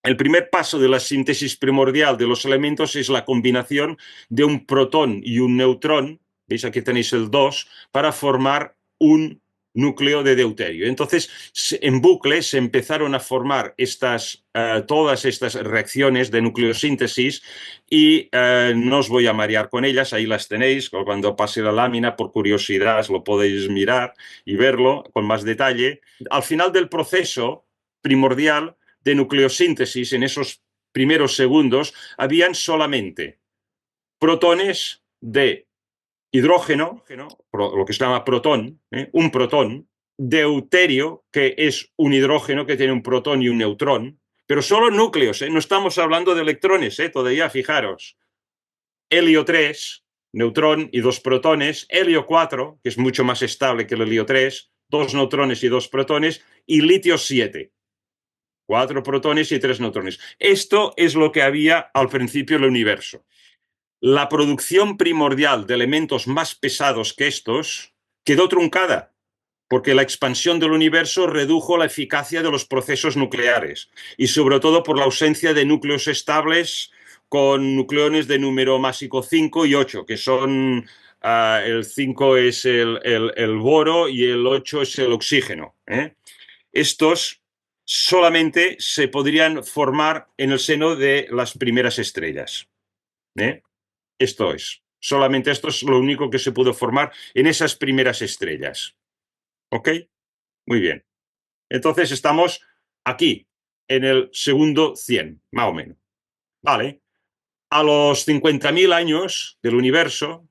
Speaker 2: el primer paso de la síntesis primordial de los elementos es la combinación de un protón y un neutrón, veis aquí tenéis el 2, para formar un núcleo de deuterio. Entonces, en bucle se empezaron a formar todas estas reacciones de nucleosíntesis y no os voy a marear con ellas, ahí las tenéis, cuando pase la lámina, por curiosidad, lo podéis mirar y verlo con más detalle. Al final del proceso primordial de nucleosíntesis, en esos primeros segundos, habían solamente protones de hidrógeno, lo que se llama protón, un protón, deuterio, que es un hidrógeno que tiene un protón y un neutrón, pero solo núcleos, no estamos hablando de electrones, todavía, fijaros. Helio 3, neutrón y 2 protones, helio 4, que es mucho más estable que el helio 3, 2 neutrones y 2 protones, y litio 7. 4 protones y 3 neutrones. Esto es lo que había al principio del universo. La producción primordial de elementos más pesados que estos quedó truncada, porque la expansión del universo redujo la eficacia de los procesos nucleares, y sobre todo por la ausencia de núcleos estables con nucleones de número másico 5 y 8, que son, el 5 es el boro y el 8 es el oxígeno. Estos solamente se podrían formar en el seno de las primeras estrellas. Solamente esto es lo único que se pudo formar en esas primeras estrellas. ¿Ok? Muy bien. Entonces estamos aquí, en el segundo 100, más o menos. Vale. A los 50.000 años del universo,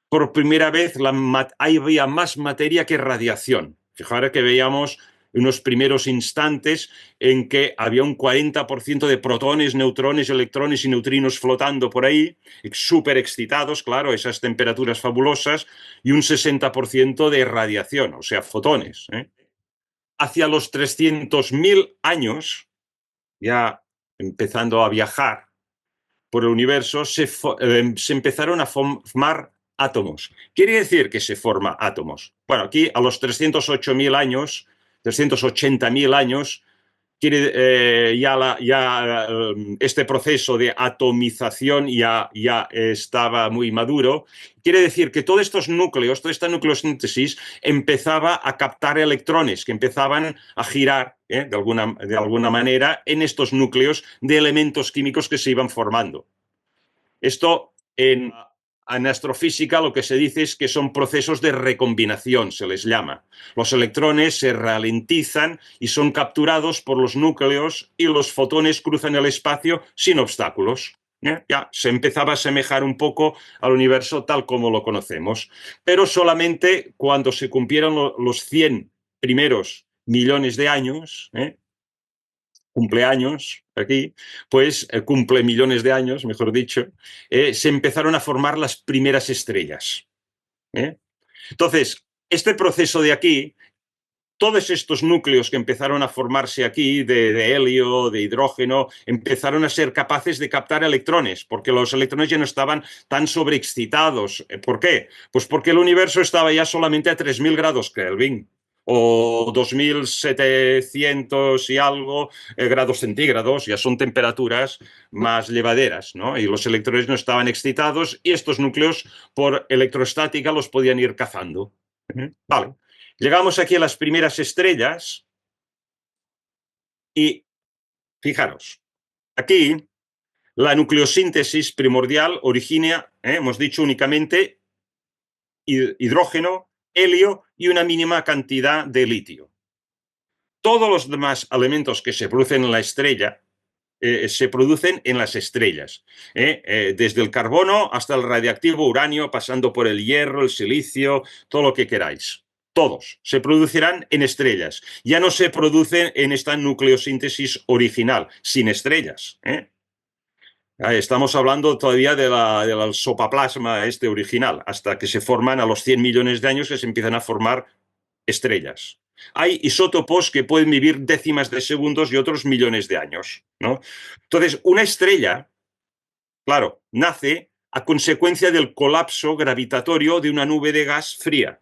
Speaker 2: por primera vez había más materia que radiación. Fijaros que veíamos unos primeros instantes en que había un 40% de protones, neutrones, electrones y neutrinos flotando por ahí, súper excitados, claro, esas temperaturas fabulosas, y un 60% de radiación, o sea, fotones. Hacia los 300.000 años, ya empezando a viajar por el universo, se empezaron a formar átomos. Quiere decir que se forma átomos. Bueno, aquí a los 308.000 años, 380.000 años, este proceso de atomización ya estaba muy maduro. Quiere decir que todos estos núcleos, toda esta nucleosíntesis empezaba a captar electrones que empezaban a girar de alguna manera en estos núcleos de elementos químicos que se iban formando. Esto en astrofísica lo que se dice es que son procesos de recombinación, se les llama. Los electrones se ralentizan y son capturados por los núcleos y los fotones cruzan el espacio sin obstáculos. Ya se empezaba a asemejar un poco al universo tal como lo conocemos. Pero solamente cuando se cumplieron los 100 primeros millones de años, cumpleaños aquí, pues cumple millones de años, mejor dicho, se empezaron a formar las primeras estrellas. Entonces, este proceso de aquí, todos estos núcleos que empezaron a formarse aquí de helio, de hidrógeno, empezaron a ser capaces de captar electrones, porque los electrones ya no estaban tan sobreexcitados. ¿Por qué? Pues porque el universo estaba ya solamente a 3000 grados Kelvin o 2700 y algo grados centígrados, ya son temperaturas más llevaderas, ¿no? Y los electrones no estaban excitados y estos núcleos por electrostática los podían ir cazando. Vale. Llegamos aquí a las primeras estrellas y fijaros, aquí la nucleosíntesis primordial origina, hemos dicho, únicamente hidrógeno, helio y una mínima cantidad de litio. Todos los demás elementos que se producen en la estrella se producen en las estrellas, desde el carbono hasta el radiactivo uranio, pasando por el hierro, el silicio, todo lo que queráis. Todos se producirán en estrellas. Ya no se producen en esta nucleosíntesis original, sin estrellas. Estamos hablando todavía del sopaplasma original, hasta que se forman a los 100 millones de años que se empiezan a formar estrellas. Hay isótopos que pueden vivir décimas de segundos y otros millones de años, ¿no? Entonces, una estrella, claro, nace a consecuencia del colapso gravitatorio de una nube de gas fría,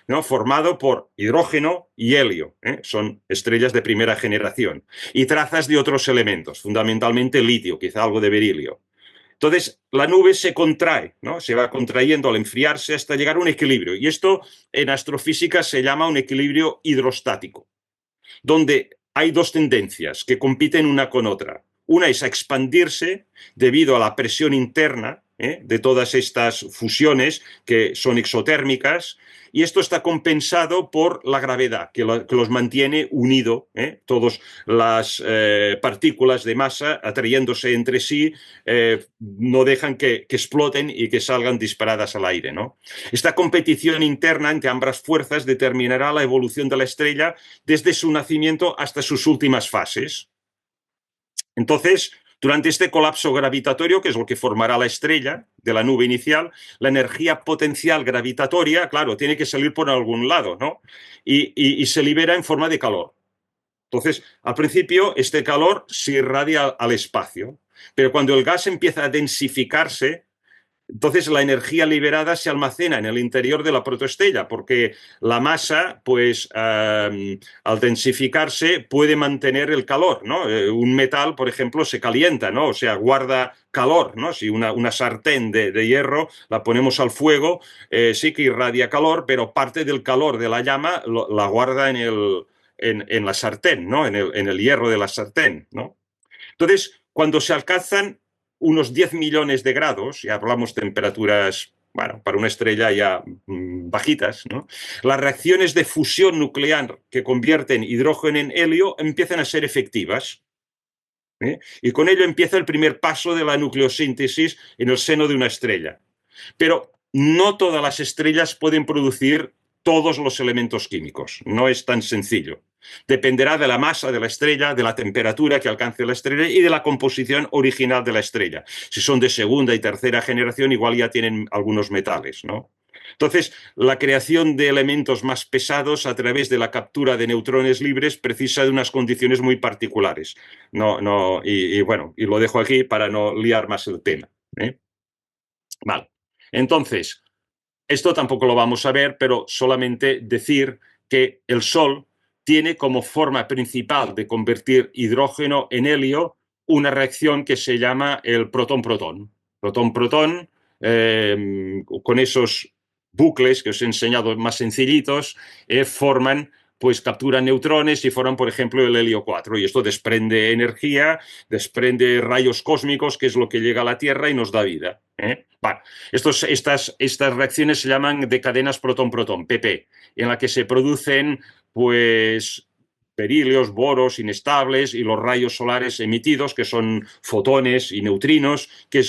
Speaker 2: ¿no? Formado por hidrógeno y helio. Son estrellas de primera generación. Y trazas de otros elementos, fundamentalmente litio, quizá algo de berilio. Entonces, la nube se contrae, ¿no? Se va contrayendo al enfriarse hasta llegar a un equilibrio. Y esto en astrofísica se llama un equilibrio hidrostático, donde hay dos tendencias que compiten una con otra. Una es a expandirse debido a la presión interna de todas estas fusiones que son exotérmicas, y esto está compensado por la gravedad, que los mantiene unidos, todas las partículas de masa atrayéndose entre sí, no dejan que exploten y que salgan disparadas al aire, ¿no? Esta competición interna entre ambas fuerzas determinará la evolución de la estrella desde su nacimiento hasta sus últimas fases. Entonces, durante este colapso gravitatorio, que es lo que formará la estrella de la nube inicial, la energía potencial gravitatoria, claro, tiene que salir por algún lado, ¿no? Y se libera en forma de calor. Entonces, al principio, este calor se irradia al espacio, pero cuando el gas empieza a densificarse, entonces la energía liberada se almacena en el interior de la protoestrella, porque la masa, pues al densificarse, puede mantener el calor, ¿no? Un metal, por ejemplo, se calienta, ¿no? O sea, guarda calor, ¿no? Si una sartén de hierro la ponemos al fuego, sí que irradia calor, pero parte del calor de la llama la guarda en la sartén, ¿no? En el hierro de la sartén, ¿no? Entonces, cuando se alcanzan unos 10 millones de grados, ya hablamos de temperaturas, bueno, para una estrella ya bajitas, ¿no? Las reacciones de fusión nuclear que convierten hidrógeno en helio empiezan a ser efectivas. Y con ello empieza el primer paso de la nucleosíntesis en el seno de una estrella. Pero no todas las estrellas pueden producir todos los elementos químicos. No es tan sencillo. Dependerá de la masa de la estrella, de la temperatura que alcance la estrella y de la composición original de la estrella. Si son de segunda y tercera generación, igual ya tienen algunos metales, ¿no? Entonces, la creación de elementos más pesados a través de la captura de neutrones libres precisa de unas condiciones muy particulares. Bueno, y lo dejo aquí para no liar más el tema. Vale. Entonces, esto tampoco lo vamos a ver, pero solamente decir que el Sol tiene como forma principal de convertir hidrógeno en helio una reacción que se llama el protón-protón. Protón-protón, con esos bucles que os he enseñado más sencillitos, forman, pues capturan neutrones y forman, por ejemplo, el helio 4. Y esto desprende energía, desprende rayos cósmicos, que es lo que llega a la Tierra y nos da vida. Bueno, estas reacciones se llaman de cadenas protón-protón, PP, en la que se producen, pues, beríleos, boros inestables y los rayos solares emitidos, que son fotones y neutrinos, que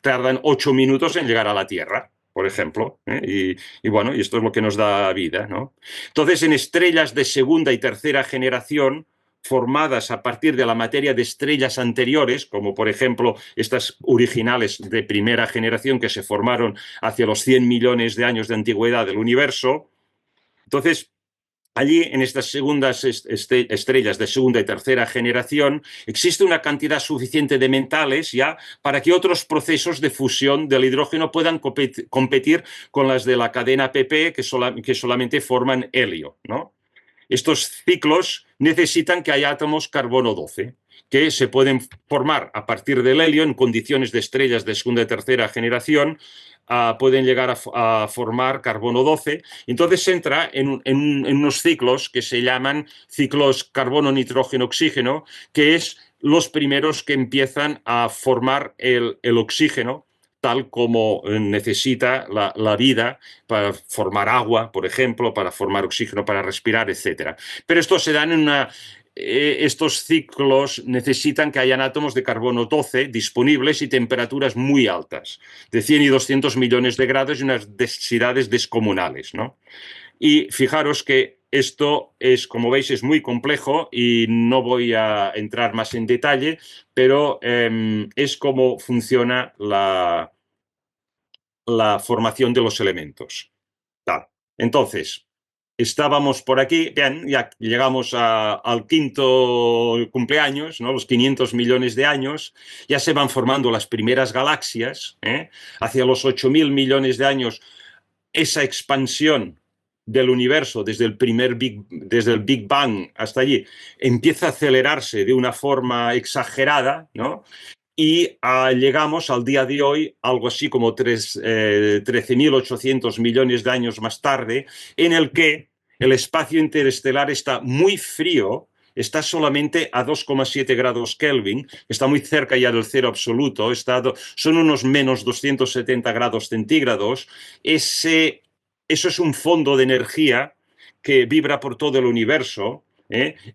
Speaker 2: tardan 8 minutos en llegar a la Tierra, por ejemplo. Y bueno, y esto es lo que nos da vida, ¿no? Entonces, en estrellas de segunda y tercera generación, formadas a partir de la materia de estrellas anteriores, como por ejemplo estas originales de primera generación que se formaron hacia los 100 millones de años de antigüedad del universo. Entonces, allí, en estas segundas estrellas de segunda y tercera generación, existe una cantidad suficiente de metales ya para que otros procesos de fusión del hidrógeno puedan competir con las de la cadena PP que solamente forman helio, ¿no? Estos ciclos necesitan que haya átomos carbono 12 que se pueden formar a partir del helio en condiciones de estrellas de segunda y tercera generación. Pueden llegar a formar carbono 12. Entonces entra en unos ciclos que se llaman ciclos carbono, nitrógeno, oxígeno, que es los primeros que empiezan a formar el oxígeno tal como necesita la vida para formar agua, por ejemplo, para formar oxígeno, para respirar, etc. Pero estos se dan estos ciclos necesitan que hayan átomos de carbono 12 disponibles y temperaturas muy altas, de 100 y 200 millones de grados y unas densidades descomunales, ¿no? Y fijaros que esto es, como veis, es muy complejo y no voy a entrar más en detalle, pero es como funciona la formación de los elementos. Entonces, estábamos por aquí, bien, ya llegamos al quinto cumpleaños, ¿no? Los 500 millones de años, ya se van formando las primeras galaxias, hacia los 8.000 millones de años, esa expansión del universo desde el Big Bang hasta allí empieza a acelerarse de una forma exagerada, ¿no? Y llegamos al día de hoy, algo así como 13.800 millones de años más tarde, en el que el espacio interestelar está muy frío, está solamente a 2,7 grados Kelvin, está muy cerca ya del cero absoluto, son unos menos 270 grados centígrados. Eso es un fondo de energía que vibra por todo el universo.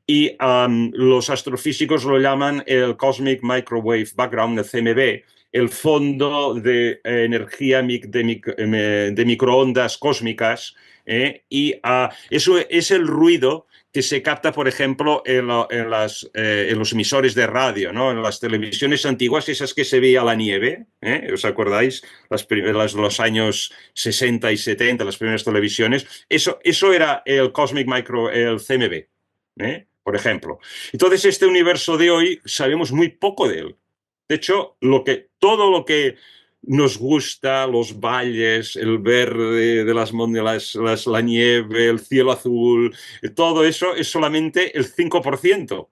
Speaker 2: Y los astrofísicos lo llaman el Cosmic Microwave Background, el CMB, el fondo de energía de microondas cósmicas, y eso es el ruido que se capta, por ejemplo, en los emisores de radio, ¿no? En las televisiones antiguas, esas que se veía la nieve, ¿os acordáis? Los años 60 y 70, las primeras televisiones. Eso era el el CMB. Por ejemplo. Entonces, este universo de hoy sabemos muy poco de él. De hecho, todo lo que nos gusta, los valles, el verde de las montañas, la nieve, el cielo azul, todo eso es solamente el 5%.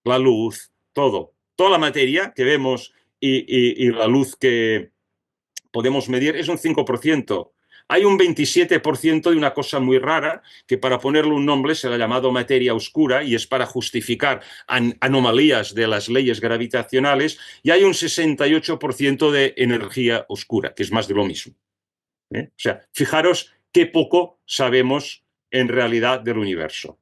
Speaker 2: La luz, todo. Toda la materia que vemos y la luz que podemos medir es un 5%. Hay un 27% de una cosa muy rara que, para ponerle un nombre, se la ha llamado materia oscura, y es para justificar anomalías de las leyes gravitacionales, y hay un 68% de energía oscura, que es más de lo mismo. O sea, fijaros qué poco sabemos en realidad del universo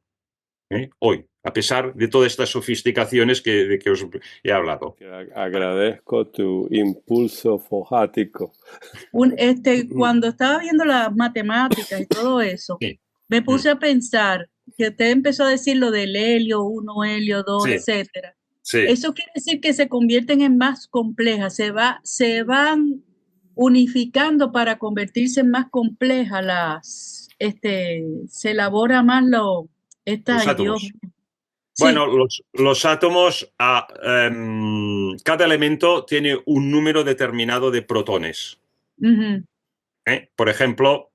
Speaker 2: hoy, a pesar de todas estas sofisticaciones de que os he hablado.
Speaker 1: Agradezco tu impulso fojático.
Speaker 3: Cuando estaba viendo las matemáticas y todo eso,
Speaker 2: Sí.
Speaker 3: me puse a pensar que usted empezó a decir lo del helio 1, helio 2,
Speaker 2: Sí.
Speaker 3: etcétera.
Speaker 2: Sí.
Speaker 3: Eso quiere decir que se convierten en más complejas, se van unificando para convertirse en más complejas se elabora más
Speaker 2: los átomos.
Speaker 3: Sí.
Speaker 2: Bueno, los átomos, cada elemento tiene un número determinado de protones.
Speaker 3: Uh-huh.
Speaker 2: Por ejemplo,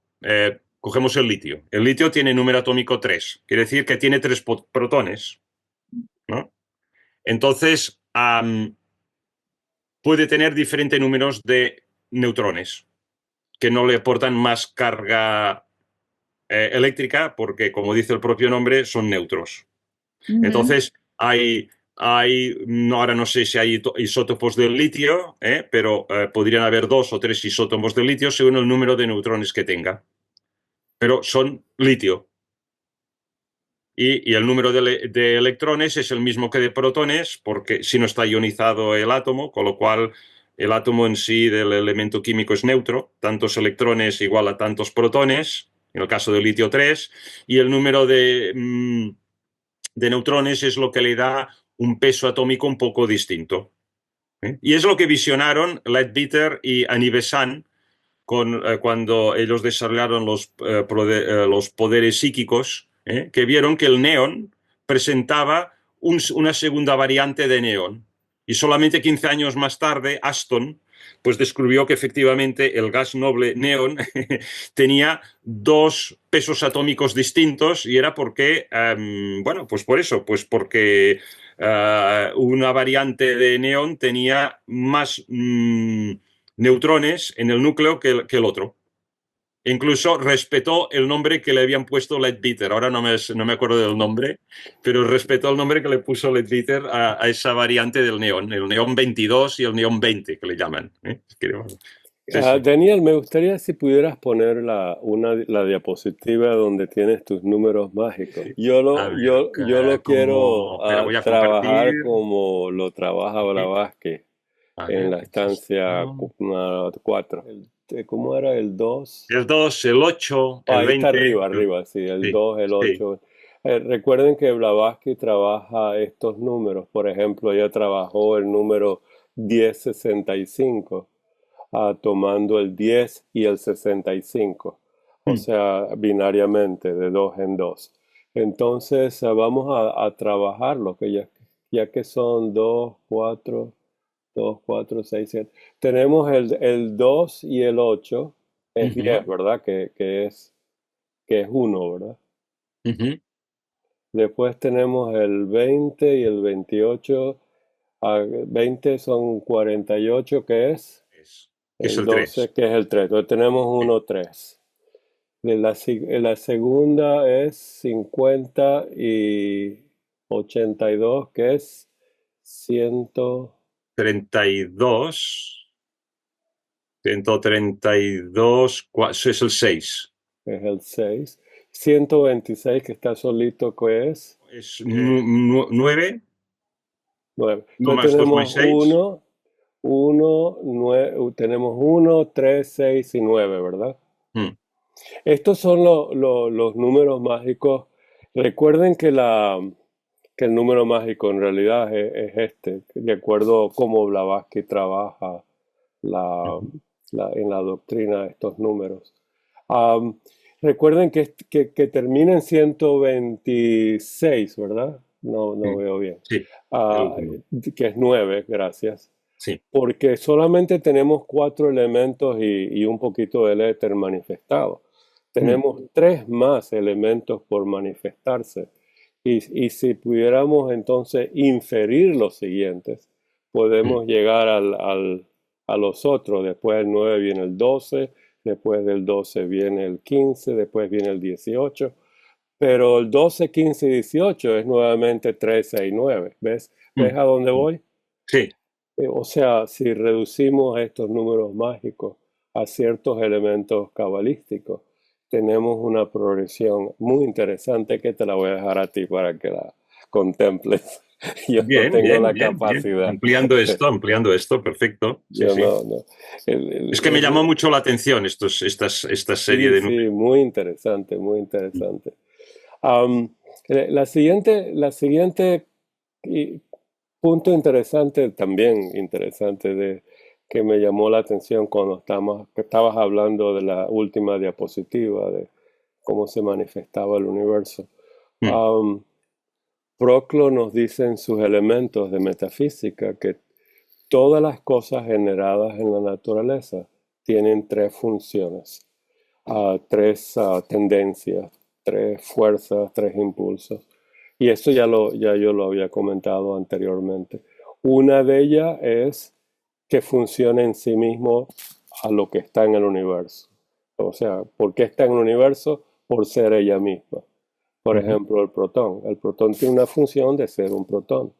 Speaker 2: cogemos el litio. El litio tiene número atómico 3, quiere decir que tiene 3 protones, ¿no? Entonces, puede tener diferentes números de neutrones que no le aportan más carga eléctrica porque, como dice el propio nombre, son neutros. Uh-huh. Entonces, ahora no sé si hay isótopos del litio, pero podrían haber 2 o 3 isótopos de litio según el número de neutrones que tenga. Pero son litio. y el número de electrones es el mismo que de protones, porque si no está ionizado el átomo, con lo cual el átomo en sí del elemento químico es neutro, tantos electrones igual a tantos protones, en el caso del litio 3, y el número de neutrones es lo que le da un peso atómico un poco distinto. Y es lo que visionaron Leadbeater y Annie Besant cuando ellos desarrollaron los poderes psíquicos, que vieron que el neón presentaba una segunda variante de neón. Y solamente 15 años más tarde, Aston pues descubrió que efectivamente el gas noble neón tenía dos pesos atómicos distintos y era porque, bueno, pues por eso, pues porque una variante de neón tenía más neutrones en el núcleo que el otro. Incluso respetó el nombre que le habían puesto Leadbeater. Ahora no me acuerdo del nombre, pero respetó el nombre que le puso Leadbeater a esa variante del neón, el neón 22 y el neón 20, que le llaman. Sí, sí.
Speaker 1: Daniel, me gustaría si pudieras poner la diapositiva donde tienes tus números mágicos. Yo lo quiero
Speaker 2: Espera, voy a
Speaker 1: trabajar
Speaker 2: compartir.
Speaker 1: como lo trabaja Blavatsky en la estancia 4. ¿Cómo era el 2?
Speaker 2: El 2, el 8, el
Speaker 1: Ahí
Speaker 2: 20.
Speaker 1: está arriba, sí, el
Speaker 2: Sí,
Speaker 1: 2, el
Speaker 2: sí.
Speaker 1: 8. Recuerden que Blavatsky trabaja estos números. Por ejemplo, ella trabajó el número 1065. Tomando el 10 y el 65, o sea, binariamente, de 2 en 2. Entonces, vamos a trabajarlo, que ya que son 2, 4, 6, 7. Tenemos el 2 y el 8, es 10, ¿verdad? Que es 1, ¿verdad? Después tenemos el 20 y el 28. 20 son 48, que es
Speaker 2: Es
Speaker 1: el
Speaker 2: el 3.
Speaker 1: 12, que es el 3. Entonces tenemos 1, 3. La segunda es 50 y 82, que es 100.
Speaker 2: 32. 132. Es el 6.
Speaker 1: Es el 6. 126, que está solito, que es
Speaker 2: Es 9.
Speaker 1: 9.
Speaker 2: No
Speaker 1: Entonces
Speaker 2: más 2 más
Speaker 1: tenemos
Speaker 2: 6.
Speaker 1: 9, tenemos 1, 3, 6 y 9, ¿verdad? Estos son los números mágicos. Recuerden que el número mágico en realidad es este, de acuerdo a cómo Blavatsky trabaja en la doctrina de estos números. Recuerden que termina en 126, ¿verdad? No veo bien.
Speaker 2: Sí.
Speaker 1: Que es 9, gracias.
Speaker 2: Sí.
Speaker 1: Porque solamente tenemos 4 elementos y un poquito del éter manifestado. Tenemos 3 más elementos por manifestarse. Y si pudiéramos entonces inferir los siguientes, podemos llegar a los otros. Después del 9 viene el 12, después del 12 viene el 15, después viene el 18. Pero el 12, 15 y 18 es nuevamente 3, 6, 9. ¿Ves a dónde voy?
Speaker 2: Sí.
Speaker 1: O sea, si reducimos estos números mágicos a ciertos elementos cabalísticos, tenemos una progresión muy interesante que te la voy a dejar a ti para que la contemples. Yo no tengo la capacidad.
Speaker 2: Ampliando esto, perfecto. Sí,
Speaker 1: Yo
Speaker 2: sí.
Speaker 1: no.
Speaker 2: Es que me llamó mucho la atención esta serie de números.
Speaker 1: Sí, muy interesante, muy interesante. La siguiente punto interesante, también interesante, que me llamó la atención cuando estabas hablando de la última diapositiva, de cómo se manifestaba el universo. Proclo nos dice en sus elementos de metafísica que todas las cosas generadas en la naturaleza tienen 3 funciones, 3 tendencias, 3 fuerzas, 3 impulsos. Y esto ya yo lo había comentado anteriormente. Una de ellas es que funcione en sí mismo a lo que está en el universo. O sea, ¿por qué está en el universo? Por ser ella misma. Por ejemplo, el protón. El protón tiene una función de ser un protón.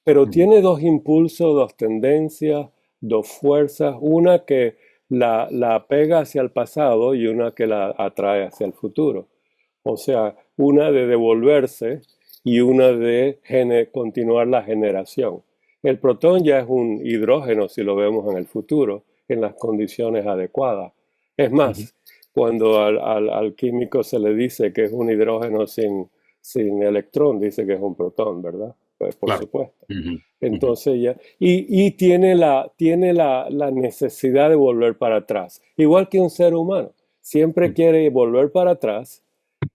Speaker 1: Pero tiene 2 impulsos, 2 tendencias, 2 fuerzas. Una que la pega hacia el pasado y una que la atrae hacia el futuro. O sea, una de devolverse y una de continuar la generación. El protón ya es un hidrógeno si lo vemos en el futuro, en las condiciones adecuadas. Es más, cuando al químico se le dice que es un hidrógeno sin electrón, dice que es un protón, ¿verdad? Pues por supuesto. Entonces ya, y tiene la necesidad de volver para atrás, igual que un ser humano. Siempre quiere volver para atrás,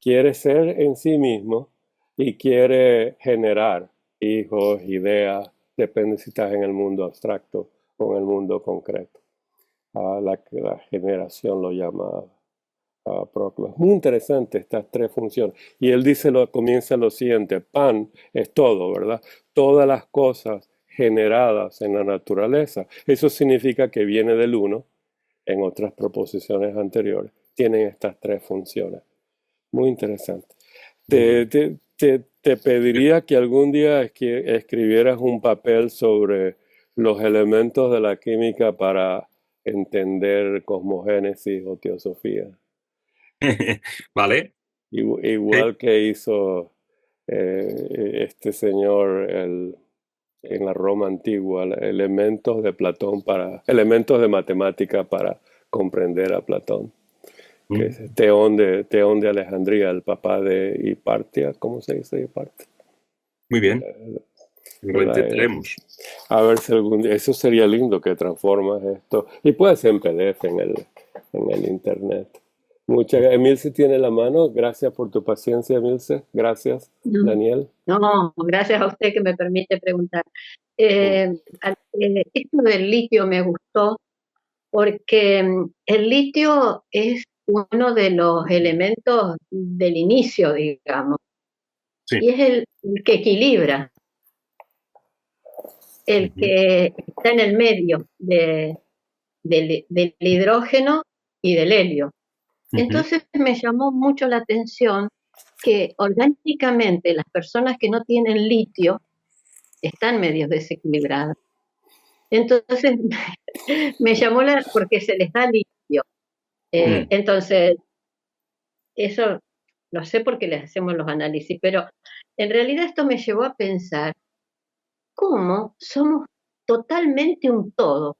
Speaker 1: quiere ser en sí mismo y quiere generar hijos, ideas, depende si estás en el mundo abstracto o en el mundo concreto. La generación lo llama Proclo. Es muy interesante estas tres funciones. Y él dice, comienza lo siguiente: pan es todo, ¿verdad? Todas las cosas generadas en la naturaleza. Eso significa que viene del uno. En otras proposiciones anteriores tienen estas tres funciones. Muy interesante. Te pediría que algún día escribieras un papel sobre los elementos de la química para entender cosmogénesis o teosofía.
Speaker 2: Vale.
Speaker 1: Igual que hizo este señor en la Roma antigua, elementos de matemática para comprender a Platón. Que es Teón de Alejandría, el papá de Hipartia. ¿Cómo se dice Hipartia?
Speaker 2: Muy bien. Lo intentaremos.
Speaker 1: A ver si algún día, eso sería lindo, que transformas esto. Y puede ser en PDF en el internet. Emilce tiene la mano. Gracias por tu paciencia, Emilce. Gracias, Daniel.
Speaker 4: No, gracias a usted que me permite preguntar. Esto del litio me gustó porque el litio es uno de los elementos del inicio, digamos,
Speaker 2: sí.
Speaker 4: Y es el que equilibra, el que está en el medio del hidrógeno y del helio. Entonces me llamó mucho la atención que orgánicamente las personas que no tienen litio están medio desequilibradas. Entonces me llamó porque se les da litio. Entonces, eso lo sé porque les hacemos los análisis, pero en realidad esto me llevó a pensar cómo somos totalmente un todo,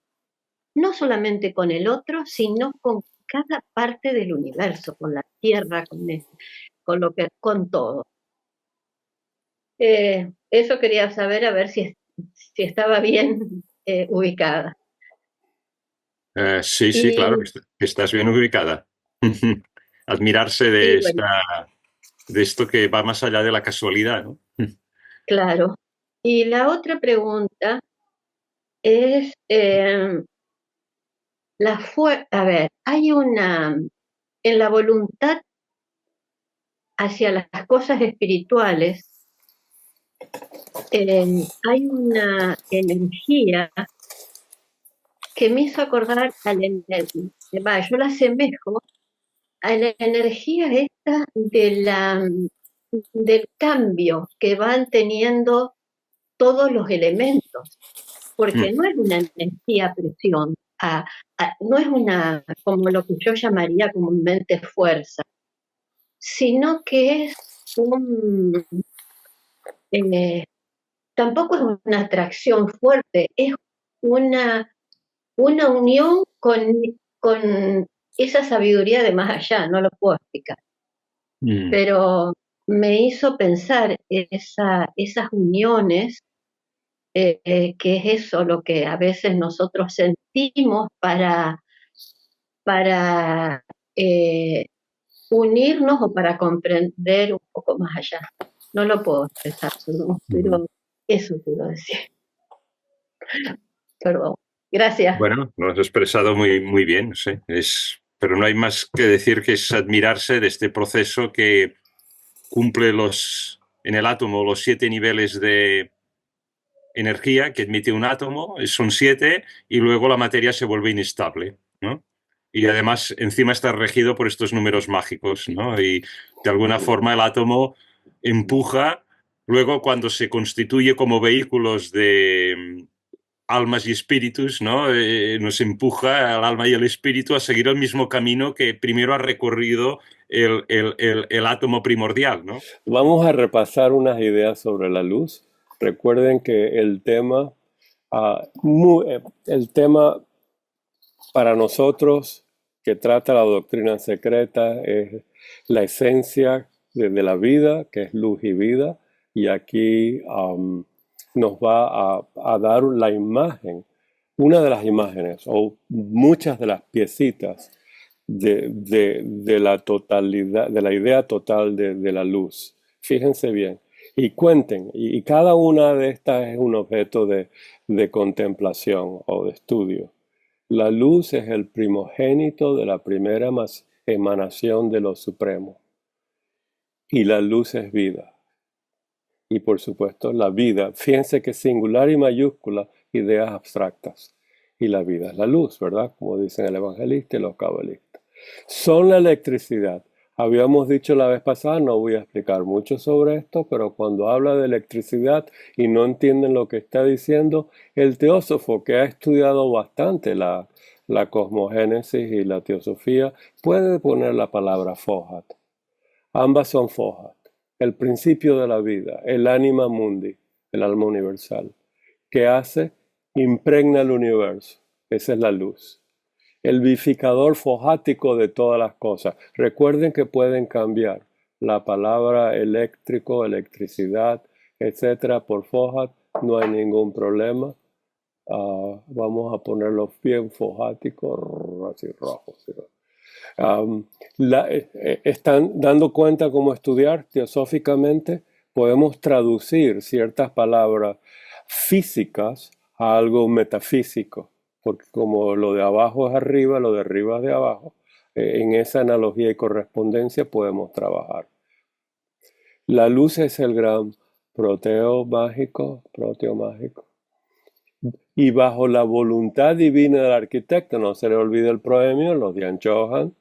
Speaker 4: no solamente con el otro, sino con cada parte del universo, con la Tierra, con todo. Eso quería saber, a ver si estaba bien ubicada.
Speaker 2: Sí, claro, estás bien ubicada. Admirarse de, de esto que va más allá de la casualidad, ¿no?
Speaker 4: Claro. Y la otra pregunta es, a ver, hay en la voluntad hacia las cosas espirituales, hay una energía que me hizo acordar yo la asemejo a la energía esta del cambio que van teniendo todos los elementos, porque no es una energía a presión, no es como lo que yo llamaría comúnmente fuerza, sino que es tampoco es una atracción fuerte, es una unión con esa sabiduría de más allá, no lo puedo explicar. Pero me hizo pensar esas uniones, que es eso lo que a veces nosotros sentimos para unirnos o para comprender un poco más allá. No lo puedo expresar, pero eso quiero decir. Perdón. Gracias.
Speaker 2: Bueno, lo has expresado muy, muy bien, no sé, pero no hay más que decir que es admirarse de este proceso que cumple en el átomo los 7 niveles de energía que admite un átomo, son 7, y luego la materia se vuelve inestable, ¿no? Y además encima está regido por estos números mágicos, ¿no? Y de alguna forma el átomo empuja, luego cuando se constituye como vehículos de almas y espíritus, ¿no? Nos empuja al alma y al espíritu a seguir el mismo camino que primero ha recorrido el átomo primordial, ¿no?
Speaker 1: Vamos a repasar unas ideas sobre la luz. Recuerden que el tema para nosotros que trata la doctrina secreta es la esencia de la vida, que es luz y vida, y aquí nos va a dar la imagen, una de las imágenes o muchas de las piecitas de la totalidad, de la idea total de la luz. Fíjense bien y cuenten, y cada una de estas es un objeto de contemplación o de estudio. La luz es el primogénito de la primera emanación de lo supremo, y la luz es vida. Y por supuesto la vida, fíjense que singular y mayúscula, ideas abstractas, y la vida es la luz, ¿verdad? Como dicen el evangelista y los cabalistas. Son la electricidad. Habíamos dicho la vez pasada, no voy a explicar mucho sobre esto, pero cuando habla de electricidad y no entienden lo que está diciendo, el teósofo que ha estudiado bastante la cosmogénesis y la teosofía puede poner la palabra Fohat. Ambas son Fohat, el principio de la vida, el anima mundi, el alma universal. ¿Qué hace? Impregna el universo. Esa es la luz. El vivificador fojático de todas las cosas. Recuerden que pueden cambiar la palabra eléctrico, electricidad, etcétera, por fohat, no hay ningún problema. Vamos a ponerlo bien fojático, así rojo. Están dando cuenta cómo estudiar teosóficamente. Podemos traducir ciertas palabras físicas a algo metafísico, porque como lo de abajo es arriba, lo de arriba es de abajo, en esa analogía y correspondencia podemos trabajar. La luz es el gran proteo mágico, y bajo la voluntad divina del arquitecto, no se le olvide el proemio, los Dian Chohan,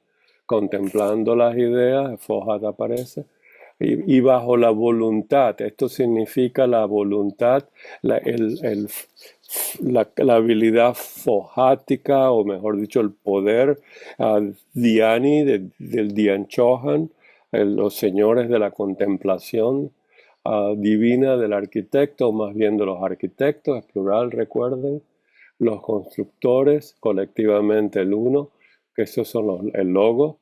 Speaker 1: contemplando las ideas, Fohat aparece, y bajo la voluntad, esto significa la voluntad, la habilidad fojática, o mejor dicho, el poder Dhyani del Dian Chohan, los señores de la contemplación divina del arquitecto, o más bien de los arquitectos, es plural, recuerden, los constructores, colectivamente el uno, que esos son el logo.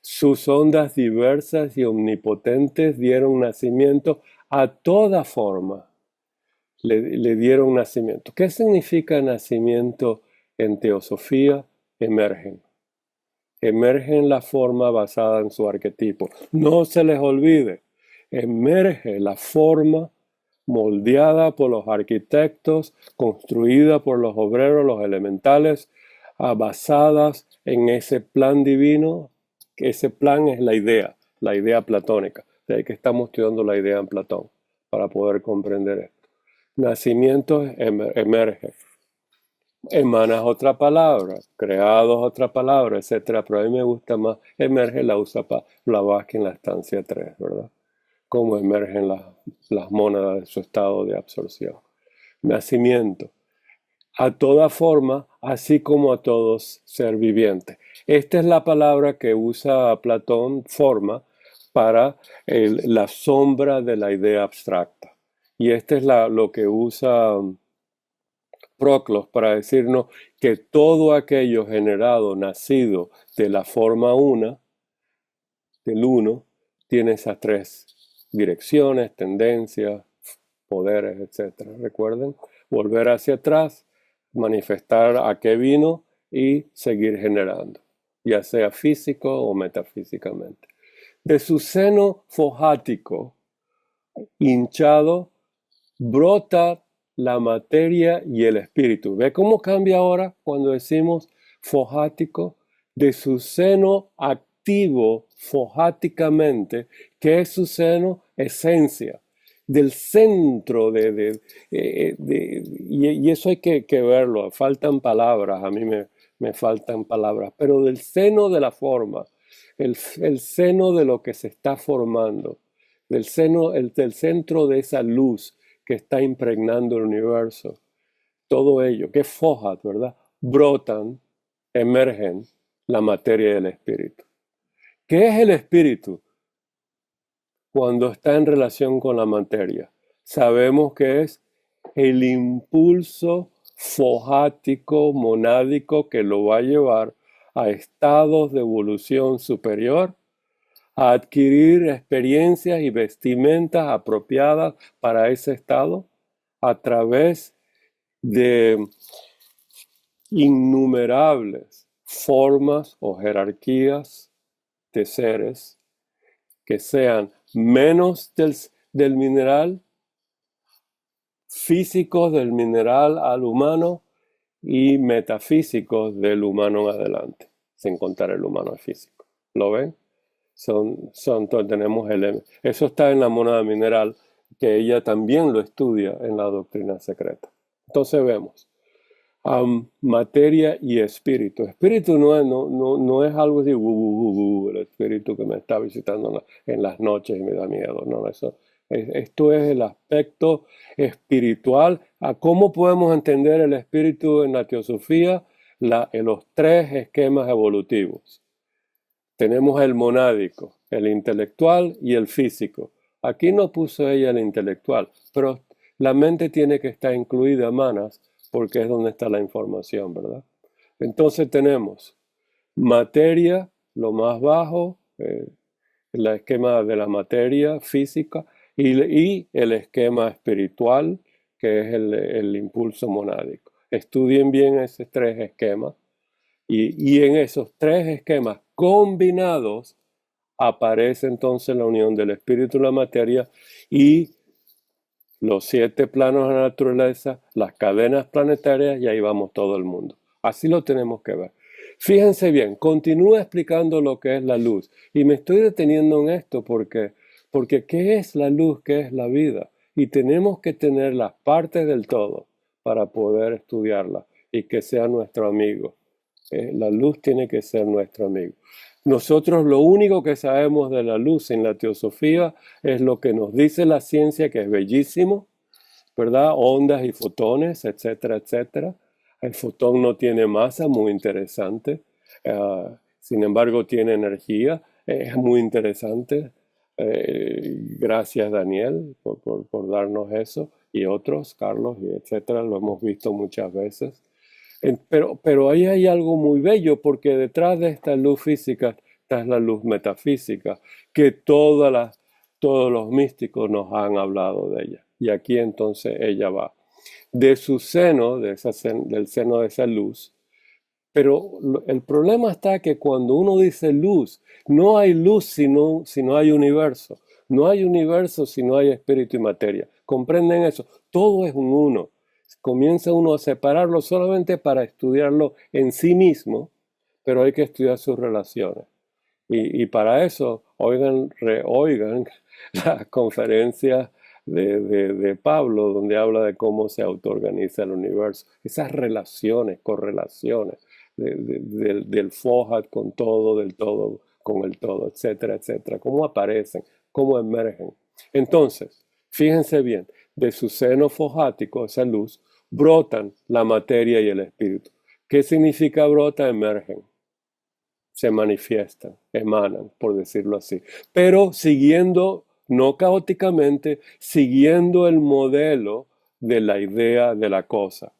Speaker 1: Sus ondas diversas y omnipotentes dieron nacimiento a toda forma. Le dieron nacimiento. ¿Qué significa nacimiento en teosofía? Emergen. Emergen la forma basada en su arquetipo. No se les olvide, emerge la forma moldeada por los arquitectos, construida por los obreros, los elementales, basadas en ese plan divino. Ese plan es la idea platónica. De ahí que estamos estudiando la idea en Platón, para poder comprender esto. Nacimiento emerge. Emanas otra palabra, creados otra palabra, etc. Pero a mí me gusta más, emerge la usa Blavatsky en la estancia 3, ¿verdad? Cómo emergen las mónadas de su estado de absorción. Nacimiento. A toda forma, así como a todos ser vivientes. Esta es la palabra que usa Platón, forma, para la sombra de la idea abstracta. Y esta es lo que usa Proclos para decirnos que todo aquello generado, nacido de la forma una, del uno, tiene esas tres direcciones, tendencias, poderes, etc. Recuerden, volver hacia atrás, manifestar a qué vino y seguir generando, ya sea físico o metafísicamente. De su seno fojático, hinchado, brota la materia y el espíritu. ¿Ve cómo cambia ahora cuando decimos fojático? De su seno activo fojáticamente, que es su seno esencia, del centro y eso hay que verlo, faltan palabras, a mí me faltan palabras, pero del seno de la forma, el seno de lo que se está formando, del centro de esa luz que está impregnando el universo, todo ello, que es Fohat, ¿verdad? Brotan, emergen la materia y el espíritu. ¿Qué es el espíritu cuando está en relación con la materia? Sabemos que es el impulso fohático, monádico, que lo va a llevar a estados de evolución superior, a adquirir experiencias y vestimentas apropiadas para ese estado a través de innumerables formas o jerarquías de seres que sean menos del mineral, físicos del mineral al humano y metafísicos del humano en adelante, sin contar el humano físico. ¿Lo ven? Tenemos eso está en la mónada mineral, que ella también lo estudia en la doctrina secreta. Entonces vemos materia y espíritu. Espíritu no es algo así, el espíritu que me está visitando en las noches y me da miedo. No, esto es el aspecto espiritual. ¿A cómo podemos entender el espíritu en la teosofía? Los tres esquemas evolutivos. Tenemos el monádico, el intelectual y el físico. Aquí no puso ella el intelectual, pero la mente tiene que estar incluida, manas, porque es donde está la información, ¿verdad? Entonces tenemos materia, lo más bajo, el esquema de la materia física, y el esquema espiritual, que es el impulso monádico. Estudien bien esos tres esquemas, y en esos tres esquemas combinados aparece entonces la unión del espíritu y la materia y los 7 planos de la naturaleza, las cadenas planetarias, y ahí vamos todo el mundo. Así lo tenemos que ver. Fíjense bien, continúa explicando lo que es la luz. Y me estoy deteniendo en esto porque ¿qué es la luz? ¿Qué es la vida? Y tenemos que tener las partes del todo para poder estudiarla y que sea nuestro amigo. La luz tiene que ser nuestro amigo. Nosotros lo único que sabemos de la luz en la teosofía es lo que nos dice la ciencia, que es bellísimo, ¿verdad? Ondas y fotones, etcétera, etcétera. El fotón no tiene masa, muy interesante. Sin embargo, tiene energía, es muy interesante. Gracias, Daniel, por darnos eso. Y otros, Carlos, y etcétera, lo hemos visto muchas veces. Pero ahí hay algo muy bello, porque detrás de esta luz física está la luz metafísica, que todos los místicos nos han hablado de ella. Y aquí entonces ella va. De su seno, del seno de esa luz. Pero el problema está que cuando uno dice luz, no hay luz si no hay universo. No hay universo si no hay espíritu y materia. ¿Comprenden eso? Todo es un uno. Comienza uno a separarlo solamente para estudiarlo en sí mismo, pero hay que estudiar sus relaciones. Y para eso, oigan las conferencias de Pablo, donde habla de cómo se autoorganiza el universo. Esas relaciones, correlaciones del Fohat con todo, del todo con el todo, etcétera, etcétera. Cómo aparecen, cómo emergen. Entonces, fíjense bien, de su seno fojático, esa luz, brotan la materia y el espíritu. ¿Qué significa brota? Emergen, se manifiestan, emanan, por decirlo así. Pero siguiendo, no caóticamente, siguiendo el modelo de la idea de la cosa.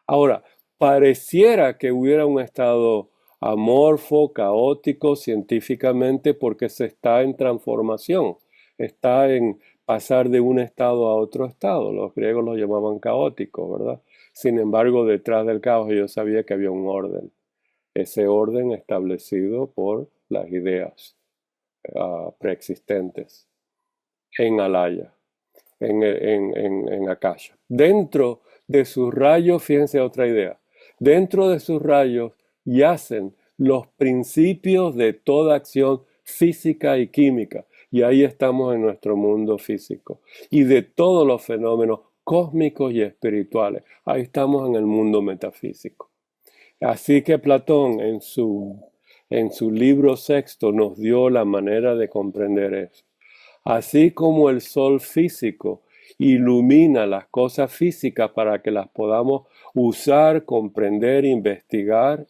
Speaker 1: Ahora, pareciera que hubiera un estado amorfo, caótico, científicamente, porque se está en transformación, está en pasar de un estado a otro estado. Los griegos lo llamaban caótico, ¿verdad? Sin embargo, detrás del caos yo sabía que había un orden. Ese orden establecido por las ideas preexistentes en Alaya, en Akasha. Dentro de sus rayos, fíjense otra idea, dentro de sus rayos yacen los principios de toda acción física y química. Y ahí estamos en nuestro mundo físico. Y de todos los fenómenos cósmicos y espirituales. Ahí estamos en el mundo metafísico. Así que Platón en su libro sexto nos dio la manera de comprender eso. Así como el sol físico ilumina las cosas físicas para que las podamos usar, comprender, investigar.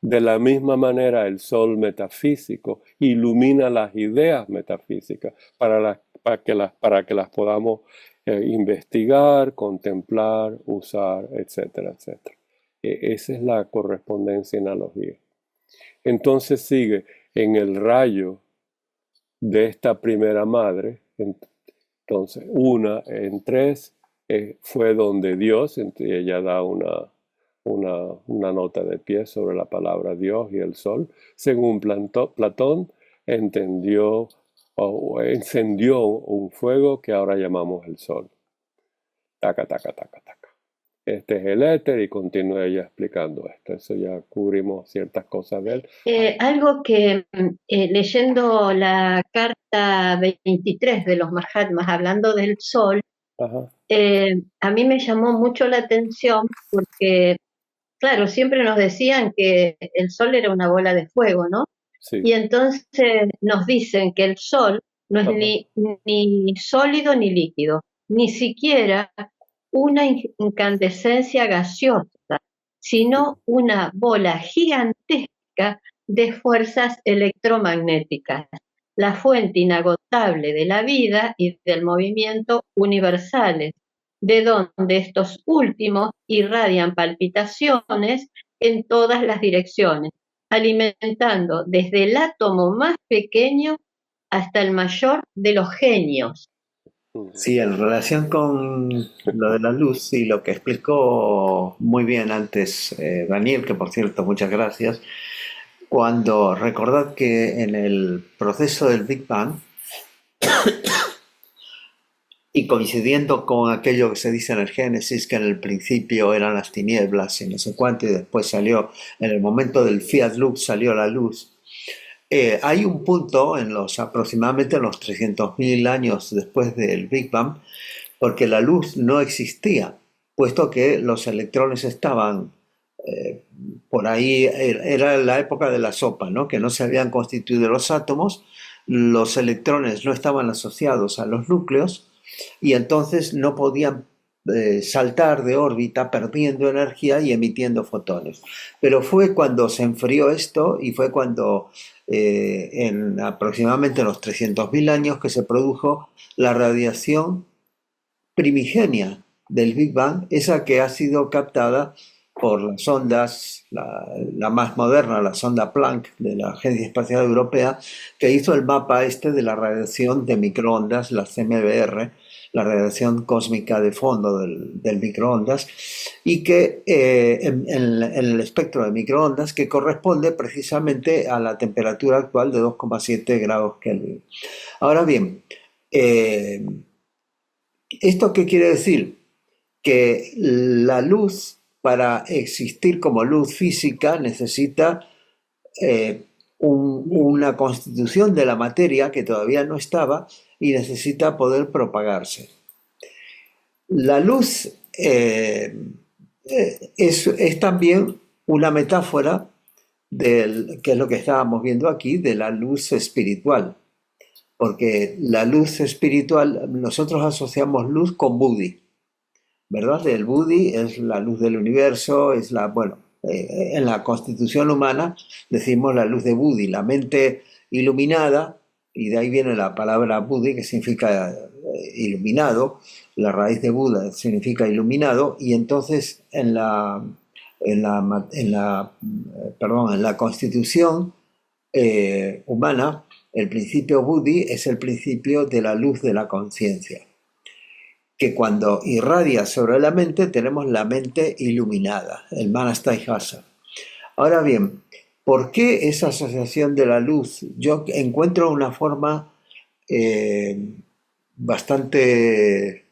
Speaker 1: De la misma manera, el sol metafísico ilumina las ideas metafísicas para que las podamos investigar, contemplar, usar, etcétera, etcétera. Esa es la correspondencia y analogía. Entonces sigue en el rayo de esta primera madre. Entonces, una en tres fue donde Dios, ella da una nota de pie sobre la palabra Dios y el sol. Según Platón, entendió o encendió un fuego que ahora llamamos el sol. Taca, taca, taca, taca. Este es el éter y continúa ella explicando esto. Eso ya cubrimos ciertas cosas de él.
Speaker 4: Algo que leyendo la carta 23 de los Mahatmas, hablando del sol, a mí me llamó mucho la atención porque, claro, siempre nos decían que el sol era una bola de fuego, ¿no?
Speaker 1: Sí.
Speaker 4: Y entonces nos dicen que el sol no es ni sólido ni líquido, ni siquiera una incandescencia gaseosa, sino una bola gigantesca de fuerzas electromagnéticas, la fuente inagotable de la vida y del movimiento universales, de donde estos últimos irradian palpitaciones en todas las direcciones, alimentando desde el átomo más pequeño hasta el mayor de los genios.
Speaker 5: Sí, en relación con lo de la luz y lo que explicó muy bien antes Daniel, que por cierto, muchas gracias, cuando recordad que en el proceso del Big Bang, y coincidiendo con aquello que se dice en el Génesis, que en el principio eran las tinieblas y no sé cuánto, y después salió, en el momento del Fiat Lux salió la luz. Hay un punto aproximadamente en los 300.000 años después del Big Bang, porque la luz no existía, puesto que los electrones estaban por ahí, era la época de la sopa, ¿no? Que no se habían constituido los átomos, los electrones no estaban asociados a los núcleos y entonces no podían saltar de órbita perdiendo energía y emitiendo fotones. Pero fue cuando se enfrió esto y fue cuando en aproximadamente los 300.000 años que se produjo la radiación primigenia del Big Bang, esa que ha sido captada por las ondas, la más moderna, la sonda Planck de la Agencia Espacial Europea, que hizo el mapa de la radiación de microondas, la CMBR, la radiación cósmica de fondo del microondas, y que en el espectro de microondas que corresponde precisamente a la temperatura actual de 2,7 grados Kelvin. Ahora bien, ¿esto qué quiere decir? Que la luz, para existir como luz física, necesita una constitución de la materia que todavía no estaba y necesita poder propagarse. La luz es también una metáfora que es lo que estábamos viendo aquí, de la luz espiritual. Porque la luz espiritual, nosotros asociamos luz con Buddhi, ¿verdad? El Buddhi es la luz del universo, es en la constitución humana decimos la luz de Buddhi, la mente iluminada, y de ahí viene la palabra Buddhi, que significa iluminado, la raíz de Buda significa iluminado, y entonces en la constitución humana, el principio Buddhi es el principio de la luz de la conciencia, que cuando irradia sobre la mente tenemos la mente iluminada, el Manastayhasa. Ahora bien, ¿por qué esa asociación de la luz? Yo encuentro una forma bastante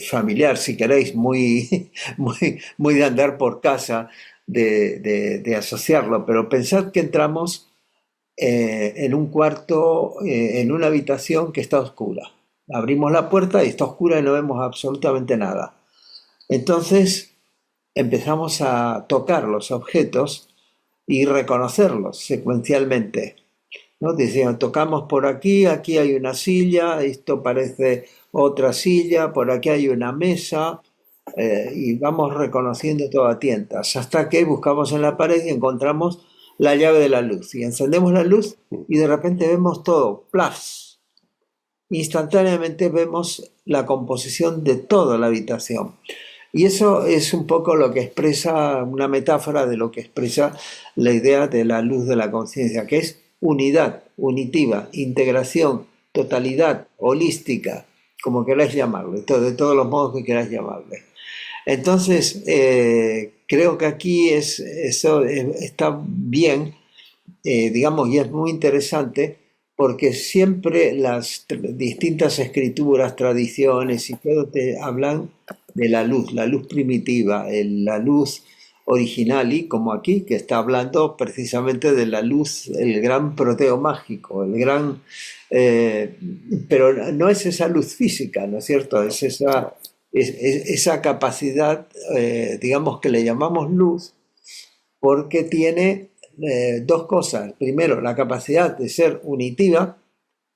Speaker 5: familiar, si queréis, muy de andar por casa, de asociarlo, pero pensad que entramos en un cuarto, en una habitación que está oscura. Abrimos la puerta y está oscura y no vemos absolutamente nada. Entonces empezamos a tocar los objetos y reconocerlos secuencialmente. ¿no? Decían, tocamos por aquí, aquí hay una silla, esto parece otra silla, por aquí hay una mesa, y vamos reconociendo todo a tientas, hasta que buscamos en la pared y encontramos la llave de la luz. Y encendemos la luz y de repente vemos todo, ¡plaf! Instantáneamente vemos la composición de toda la habitación. Y eso es un poco lo que expresa, una metáfora de lo que expresa la idea de la luz de la conciencia, que es unidad, unitiva, integración, totalidad, holística, como queráis llamarle, de todos los modos que queráis llamarle. Entonces, creo que aquí eso está bien, digamos, y es muy interesante, porque siempre las distintas escrituras, tradiciones y todo te hablan de la luz primitiva, la luz original, y como aquí, que está hablando precisamente de la luz, el gran proteo mágico, el gran... pero no es esa luz física, ¿no es cierto? Es esa capacidad, digamos que le llamamos luz, porque tiene dos cosas. Primero, la capacidad de ser unitiva,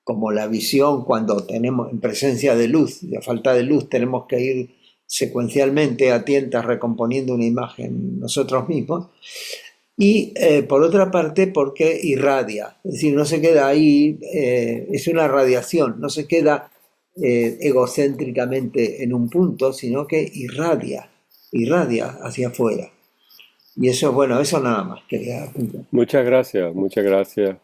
Speaker 5: como la visión cuando tenemos en presencia de luz, y a falta de luz tenemos que ir secuencialmente a tientas recomponiendo una imagen nosotros mismos. Y por otra parte, porque irradia, es decir, no se queda ahí, es una radiación, no se queda egocéntricamente en un punto, sino que irradia hacia afuera. Y eso, bueno, eso nada más quería apuntar.
Speaker 1: Muchas gracias, muchas gracias.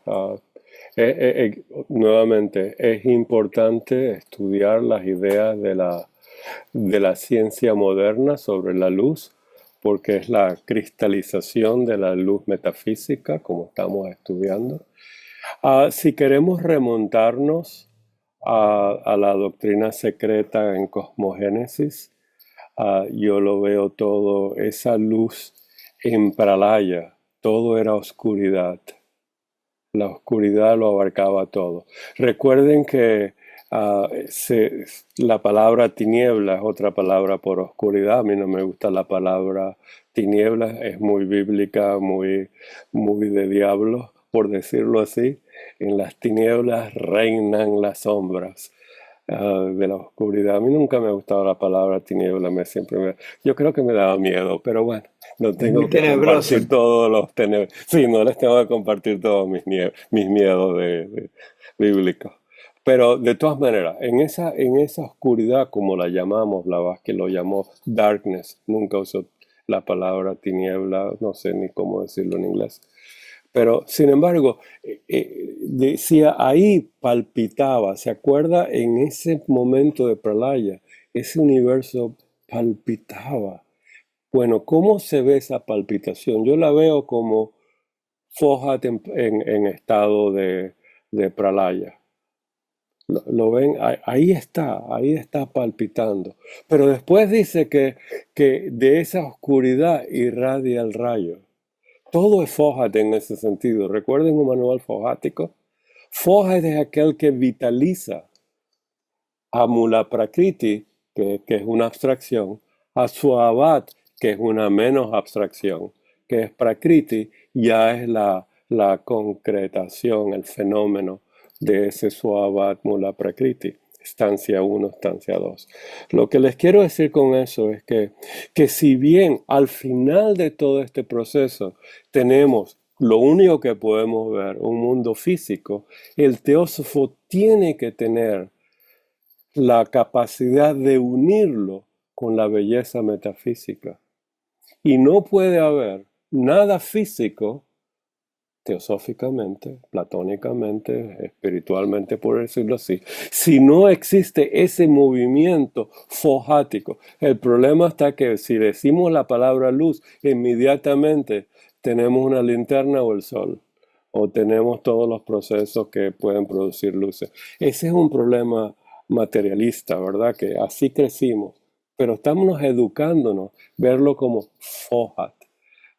Speaker 1: Nuevamente, es importante estudiar las ideas de la ciencia moderna sobre la luz, porque es la cristalización de la luz metafísica, como estamos estudiando. Si queremos remontarnos a la doctrina secreta en Cosmogénesis, yo lo veo todo, esa luz en Pralaya, todo era oscuridad. La oscuridad lo abarcaba todo. Recuerden que la palabra tiniebla es otra palabra por oscuridad. A mí no me gusta la palabra tiniebla, es muy bíblica, muy de diablo, por decirlo así. En las tinieblas reinan las sombras de la oscuridad. A mí nunca me ha gustado la palabra tiniebla, yo creo que me daba miedo, pero bueno, no tengo que compartir todos los tenebros. Sí, no les tengo que compartir todos mis miedos bíblicos. Pero de todas maneras, en esa oscuridad, como la llamamos, la Vázquez lo llamó darkness, nunca usó la palabra tiniebla, no sé ni cómo decirlo en inglés. Pero, sin embargo, decía, ahí palpitaba, ¿se acuerda? En ese momento de Pralaya, ese universo palpitaba. Bueno, ¿cómo se ve esa palpitación? Yo la veo como Fohat en estado de Pralaya. ¿Lo ven? Ahí está palpitando. Pero después dice que de esa oscuridad irradia el rayo. Todo es Fohat en ese sentido. ¿Recuerden un manual fojático? Fohat es aquel que vitaliza a Mula Prakriti, que es una abstracción, a Suavat, que es una menos abstracción, que es Prakriti, ya es la concretación, el fenómeno de ese Suavat Mula Prakriti. Estancia 1, estancia 2. Lo que les quiero decir con eso es que si bien al final de todo este proceso tenemos lo único que podemos ver, un mundo físico, el teósofo tiene que tener la capacidad de unirlo con la belleza metafísica. Y no puede haber nada físico teosóficamente, platónicamente, espiritualmente, por decirlo así, si no existe ese movimiento fojático. El problema está que si decimos la palabra luz, inmediatamente tenemos una linterna o el sol, o tenemos todos los procesos que pueden producir luces. Ese es un problema materialista, ¿verdad? Que así crecimos, pero estamos educándonos, verlo como fohat,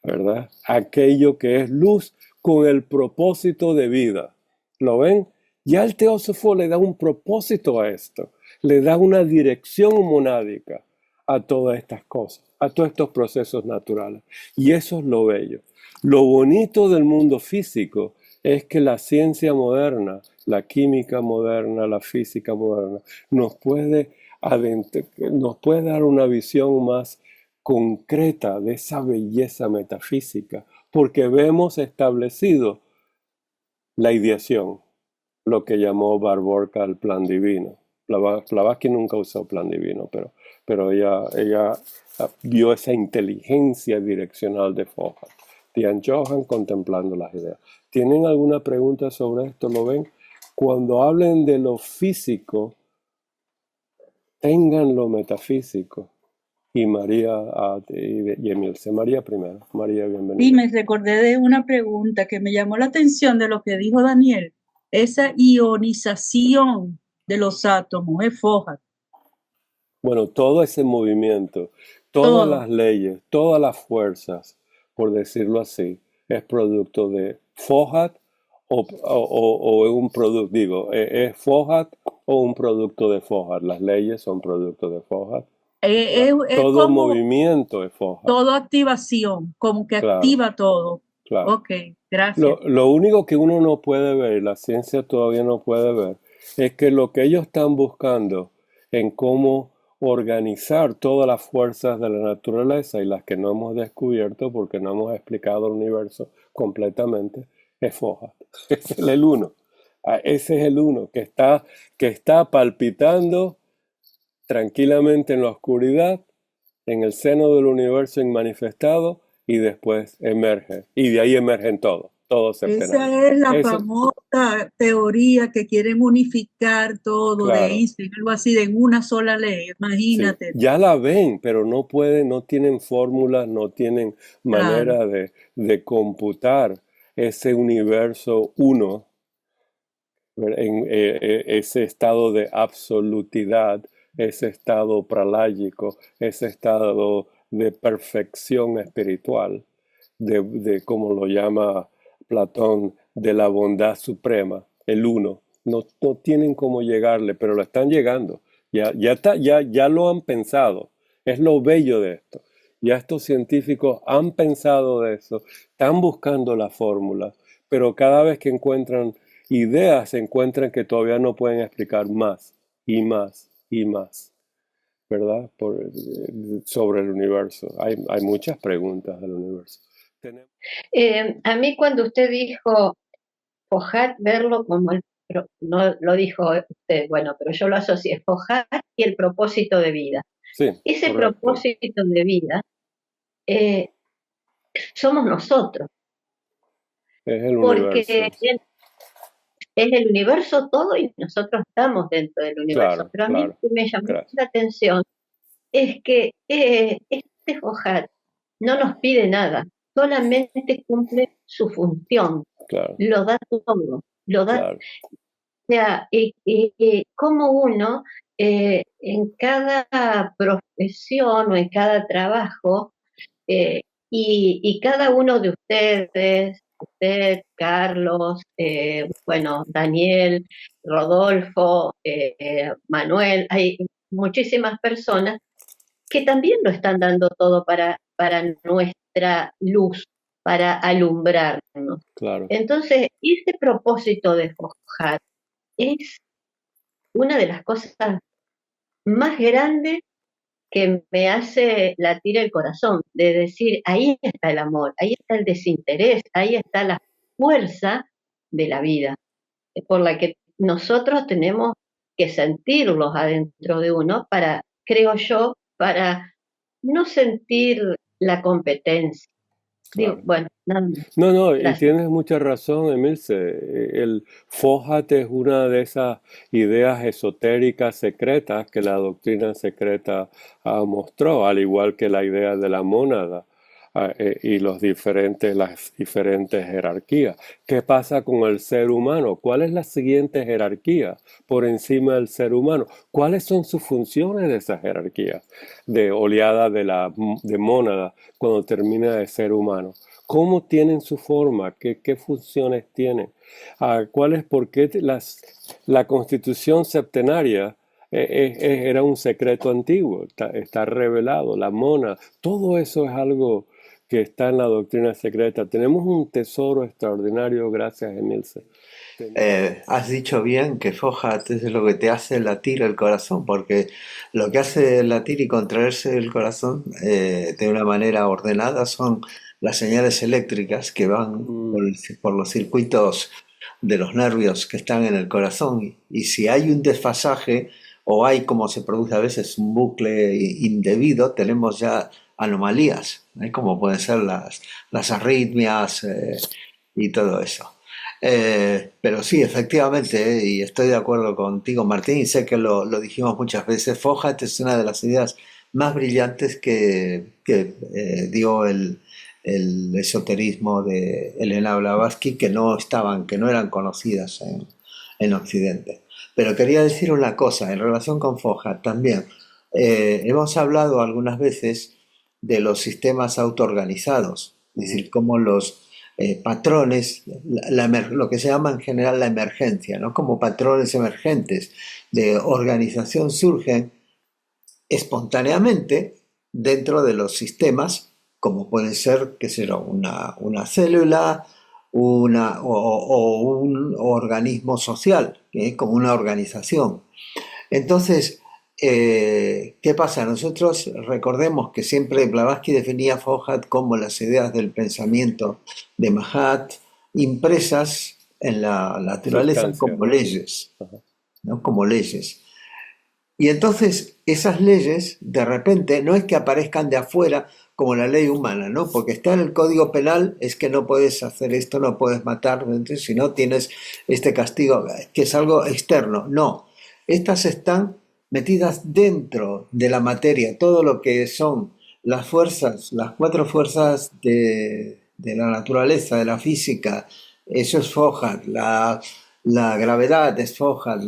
Speaker 1: ¿verdad? Aquello que es luz con el propósito de vida. ¿Lo ven? Ya el teósofo le da un propósito a esto, le da una dirección monádica a todas estas cosas, a todos estos procesos naturales. Y eso es lo bello. Lo bonito del mundo físico es que la ciencia moderna, la química moderna, la física moderna, nos puede dar una visión más concreta de esa belleza metafísica, porque vemos establecido la ideación, lo que llamó Barborca el plan divino. Blavatsky nunca usó plan divino, pero ella vio esa inteligencia direccional de Fohat. Diane Johan contemplando las ideas. ¿Tienen alguna pregunta sobre esto? ¿Lo ven? Cuando hablen de lo físico, tengan lo metafísico. Y María y Emilce. María primero. María, bienvenida.
Speaker 3: Y me recordé de una pregunta que me llamó la atención de lo que dijo Daniel. Esa ionización de los átomos es Fohat.
Speaker 1: Bueno, todo ese movimiento, todas las leyes, todas las fuerzas, por decirlo así, es producto de Fohat o un producto, ¿es Fohat o un producto de Fohat? Las leyes son producto de Fohat. Todo
Speaker 3: como
Speaker 1: movimiento es Fohat.
Speaker 3: toda activación, como que activa todo.
Speaker 1: Claro.
Speaker 3: Ok, gracias.
Speaker 1: Lo único que uno no puede ver, la ciencia todavía no puede ver, es que lo que ellos están buscando en cómo organizar todas las fuerzas de la naturaleza y las que no hemos descubierto porque no hemos explicado el universo completamente, es Fohat. Ese es el uno. Ese es el uno que está palpitando tranquilamente en la oscuridad, en el seno del universo inmanifestado, y después emerge. Y de ahí emergen todos septenarios.
Speaker 3: Esa es la famosa teoría que quieren unificar todo de Einstein, algo así, de una sola ley, imagínate.
Speaker 1: Sí, ya la ven, pero no pueden, no tienen fórmulas, no tienen manera de computar ese universo uno, en ese estado de absolutidad, ese estado pralágico, ese estado de perfección espiritual, de como lo llama Platón, de la bondad suprema, el uno. No tienen cómo llegarle, pero lo están llegando. Ya lo han pensado. Es lo bello de esto. Ya estos científicos han pensado de eso, están buscando la fórmula, pero cada vez que encuentran ideas, se encuentran que todavía no pueden explicar más y más y más, ¿verdad? Sobre el universo. Hay muchas preguntas del universo.
Speaker 4: A mí cuando usted dijo Fohat, verlo como no lo dijo usted, bueno, pero yo lo asocié, Fohat y el propósito de vida.
Speaker 1: Sí,
Speaker 4: ese
Speaker 1: correcto.
Speaker 4: Propósito de vida somos nosotros.
Speaker 1: Es el
Speaker 4: porque
Speaker 1: universo.
Speaker 4: Es el universo todo y nosotros estamos dentro del universo. Pero a mí lo que me llamó la atención es que este Fohat no nos pide nada, solamente cumple su función. Lo da todo, lo da. O sea, como uno en cada profesión o en cada trabajo, y cada uno de ustedes, usted, Carlos, bueno, Daniel, Rodolfo, Manuel, hay muchísimas personas que también lo están dando todo para nuestra luz, para alumbrarnos. Entonces, ese propósito de Fohat es una de las cosas más grandes que me hace latir el corazón, de decir, ahí está el amor, ahí está el desinterés, ahí está la fuerza de la vida, por la que nosotros tenemos que sentirlos adentro de uno para, creo yo, para no sentir la competencia. Digo, bueno,
Speaker 1: no, y tienes mucha razón, Emilce. El Fohat es una de esas ideas esotéricas secretas que la doctrina secreta mostró, al igual que la idea de la mónada y las diferentes jerarquías. ¿Qué pasa con el ser humano? ¿Cuál es la siguiente jerarquía por encima del ser humano? ¿Cuáles son sus funciones de esa jerarquía de oleada de mónada cuando termina de ser humano? ¿Cómo tienen su forma? ¿Qué funciones tienen? ¿Por qué la constitución septenaria era un secreto antiguo? Está revelado, la mona, todo eso es algo que está en la doctrina secreta. Tenemos un tesoro extraordinario, gracias, Emilce.
Speaker 5: Has dicho bien que Fohat es lo que te hace latir el corazón, porque lo que hace latir y contraerse el corazón de una manera ordenada son las señales eléctricas que van por los circuitos de los nervios que están en el corazón. Y si hay un desfasaje o hay, como se produce a veces, un bucle indebido, tenemos ya anomalías, como pueden ser las arritmias y todo eso. Pero sí, efectivamente, y estoy de acuerdo contigo, Martín, y sé que lo dijimos muchas veces, Fohat es una de las ideas más brillantes que dio el esoterismo de Elena Blavatsky, que no eran conocidas en Occidente. Pero quería decir una cosa en relación con Fohat también. Hemos hablado algunas veces de los sistemas autoorganizados, es decir, cómo los patrones, lo que se llama en general la emergencia, ¿no? Como patrones emergentes de organización surgen espontáneamente dentro de los sistemas, como puede ser, qué sé yo, una célula o un organismo social, como una organización. Entonces, ¿qué pasa? Nosotros recordemos que siempre Blavatsky definía a Fohat como las ideas del pensamiento de Mahat impresas en la naturaleza como leyes, ¿no? Como leyes. Y entonces esas leyes, de repente, no es que aparezcan de afuera como la ley humana, ¿no? Porque está en el Código Penal, es que no puedes hacer esto, no puedes matar, si no tienes este castigo, que es algo externo. No, estas están metidas dentro de la materia, todo lo que son las fuerzas, las 4 fuerzas de la naturaleza, de la física, eso es Fohat, la gravedad es Fohat,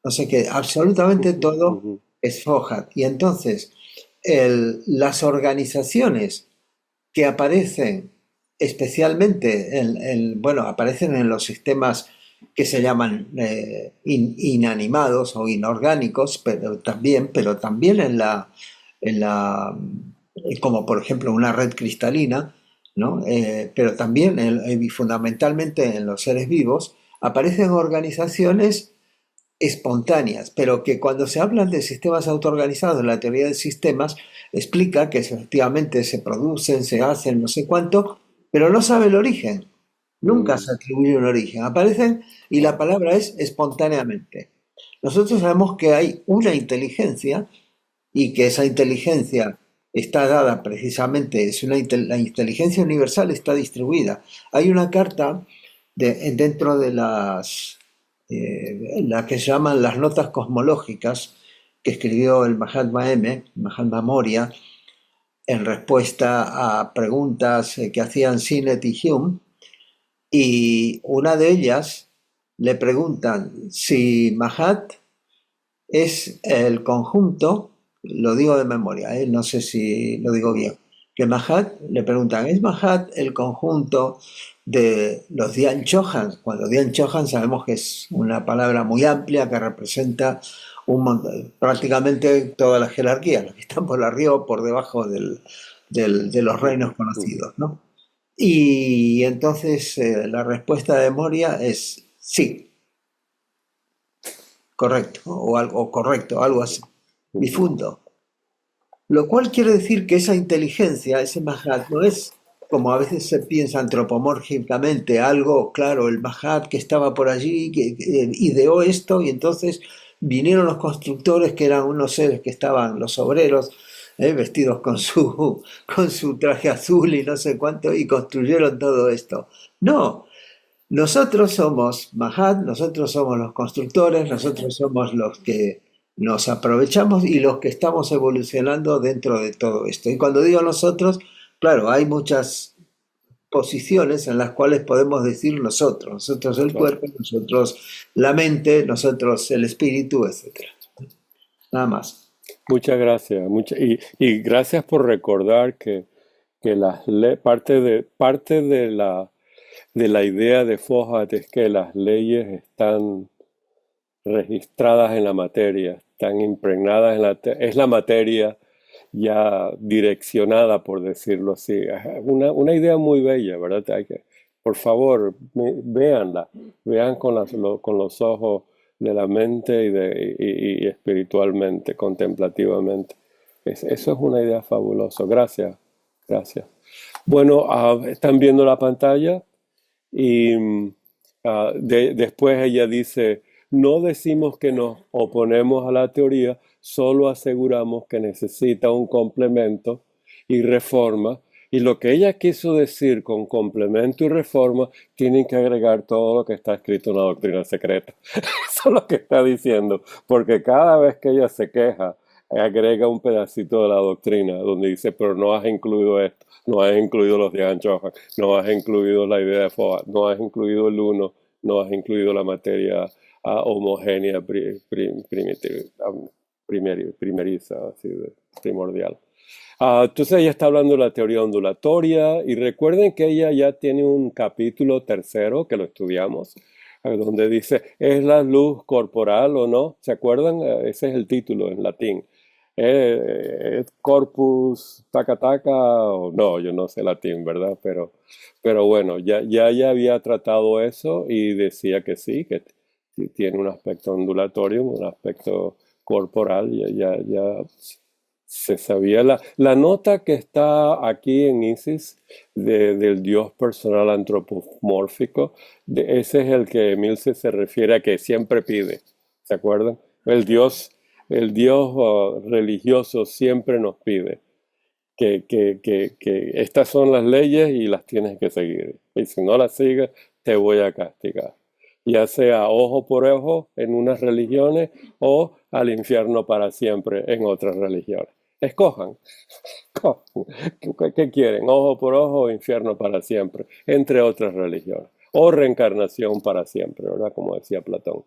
Speaker 5: no sé qué, absolutamente todo es Fohat. Y entonces, las organizaciones que aparecen especialmente aparecen en los sistemas que se llaman inanimados o inorgánicos, pero también en la como por ejemplo una red cristalina, ¿no? Pero también y fundamentalmente en los seres vivos aparecen organizaciones espontáneas, pero que cuando se habla de sistemas autoorganizados, la teoría de sistemas explica que efectivamente se producen, se hacen, no sé cuánto, pero no sabe el origen. Nunca se atribuye un origen. Aparecen y la palabra es espontáneamente. Nosotros sabemos que hay una inteligencia y que esa inteligencia está dada precisamente, la inteligencia universal está distribuida. Hay una carta dentro de las que se llaman las notas cosmológicas que escribió el Mahatma Moria, en respuesta a preguntas que hacían Sinnett y Hume, y una de ellas le preguntan si Mahat es el conjunto, lo digo de memoria, no sé si lo digo bien, que Mahat, le preguntan, ¿es Mahat el conjunto de los Dhyan Chohan? Cuando Dhyan Chohan sabemos que es una palabra muy amplia que representa prácticamente toda la jerarquía, los que están por arriba o por debajo de los reinos conocidos, ¿no? Y entonces la respuesta de Moria es sí, correcto, algo así, difundo. Lo cual quiere decir que esa inteligencia, ese Mahat, no es como a veces se piensa antropomórficamente, algo, claro, el Mahat que estaba por allí, que ideó esto, y entonces vinieron los constructores, que eran unos seres que estaban, los obreros, vestidos con su traje azul y no sé cuánto, y construyeron todo esto. No, nosotros somos Mahat, nosotros somos los constructores, nosotros somos los que nos aprovechamos y los que estamos evolucionando dentro de todo esto. Y cuando digo nosotros, claro, hay muchas posiciones en las cuales podemos decir nosotros el cuerpo, nosotros la mente, nosotros el espíritu, etc. Nada más.
Speaker 1: Muchas gracias. Y gracias por recordar que parte de la idea de Fohat es que las leyes están registradas en la materia, están impregnadas es la materia ya direccionada, por decirlo así. Una idea muy bella, ¿verdad? Por favor, véanla, vean con los ojos de la mente y espiritualmente, contemplativamente. Eso es una idea fabulosa. Gracias, gracias. Bueno, están viendo la pantalla y después ella dice, no decimos que nos oponemos a la teoría, solo aseguramos que necesita un complemento y reforma. Y lo que ella quiso decir con complemento y reforma, tienen que agregar todo lo que está escrito en la doctrina secreta. Eso es lo que está diciendo, porque cada vez que ella se queja, agrega un pedacito de la doctrina donde dice, pero no has incluido esto, no has incluido los de Anchohan, no has incluido la idea de Foa, no has incluido el uno, no has incluido la materia homogénea primeriza, así primordial. Entonces ella está hablando de la teoría ondulatoria y recuerden que ella ya tiene un capítulo tercero que lo estudiamos, donde dice, ¿es la luz corporal o no? ¿Se acuerdan? Ese es el título en latín. ¿Es corpus taca taca o no? Yo no sé latín, ¿verdad? Pero bueno, ya había tratado eso y decía que sí, que tiene un aspecto ondulatorio, un aspecto corporal, ya se sabía. La nota que está aquí en Isis del Dios personal antropomórfico, ese es el que Milce se refiere a que siempre pide, ¿se acuerdan? El Dios religioso siempre nos pide que estas son las leyes y las tienes que seguir. Y si no las sigues, te voy a castigar. Ya sea ojo por ojo en unas religiones o al infierno para siempre en otras religiones. Escojan. ¿Qué quieren? Ojo por ojo o infierno para siempre, entre otras religiones. O reencarnación para siempre, ¿verdad? Como decía Platón.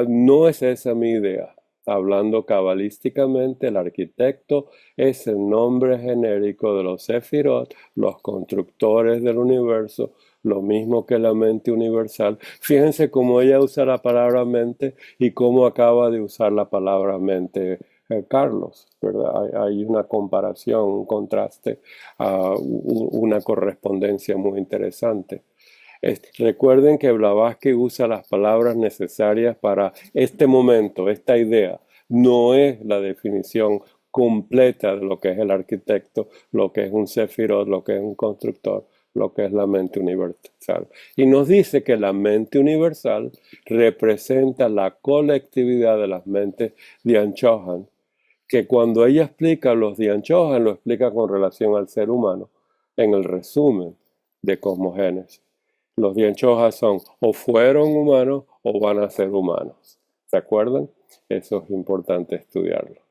Speaker 1: No es esa mi idea. Hablando cabalísticamente, el arquitecto es el nombre genérico de los Sefirot, los constructores del universo, lo mismo que la mente universal. Fíjense cómo ella usa la palabra mente y cómo acaba de usar la palabra mente Carlos, ¿verdad? Hay una comparación, un contraste, una correspondencia muy interesante. Recuerden que Blavatsky usa las palabras necesarias para este momento, esta idea. No es la definición completa de lo que es el arquitecto, lo que es un sefirot, lo que es un constructor, lo que es la mente universal. Y nos dice que la mente universal representa la colectividad de las mentes de Anchohan, que cuando ella explica los Dian Chohan, lo explica con relación al ser humano, en el resumen de Cosmogénesis. Los Dian Chohan son o fueron humanos o van a ser humanos. ¿Se acuerdan? Eso es importante estudiarlo.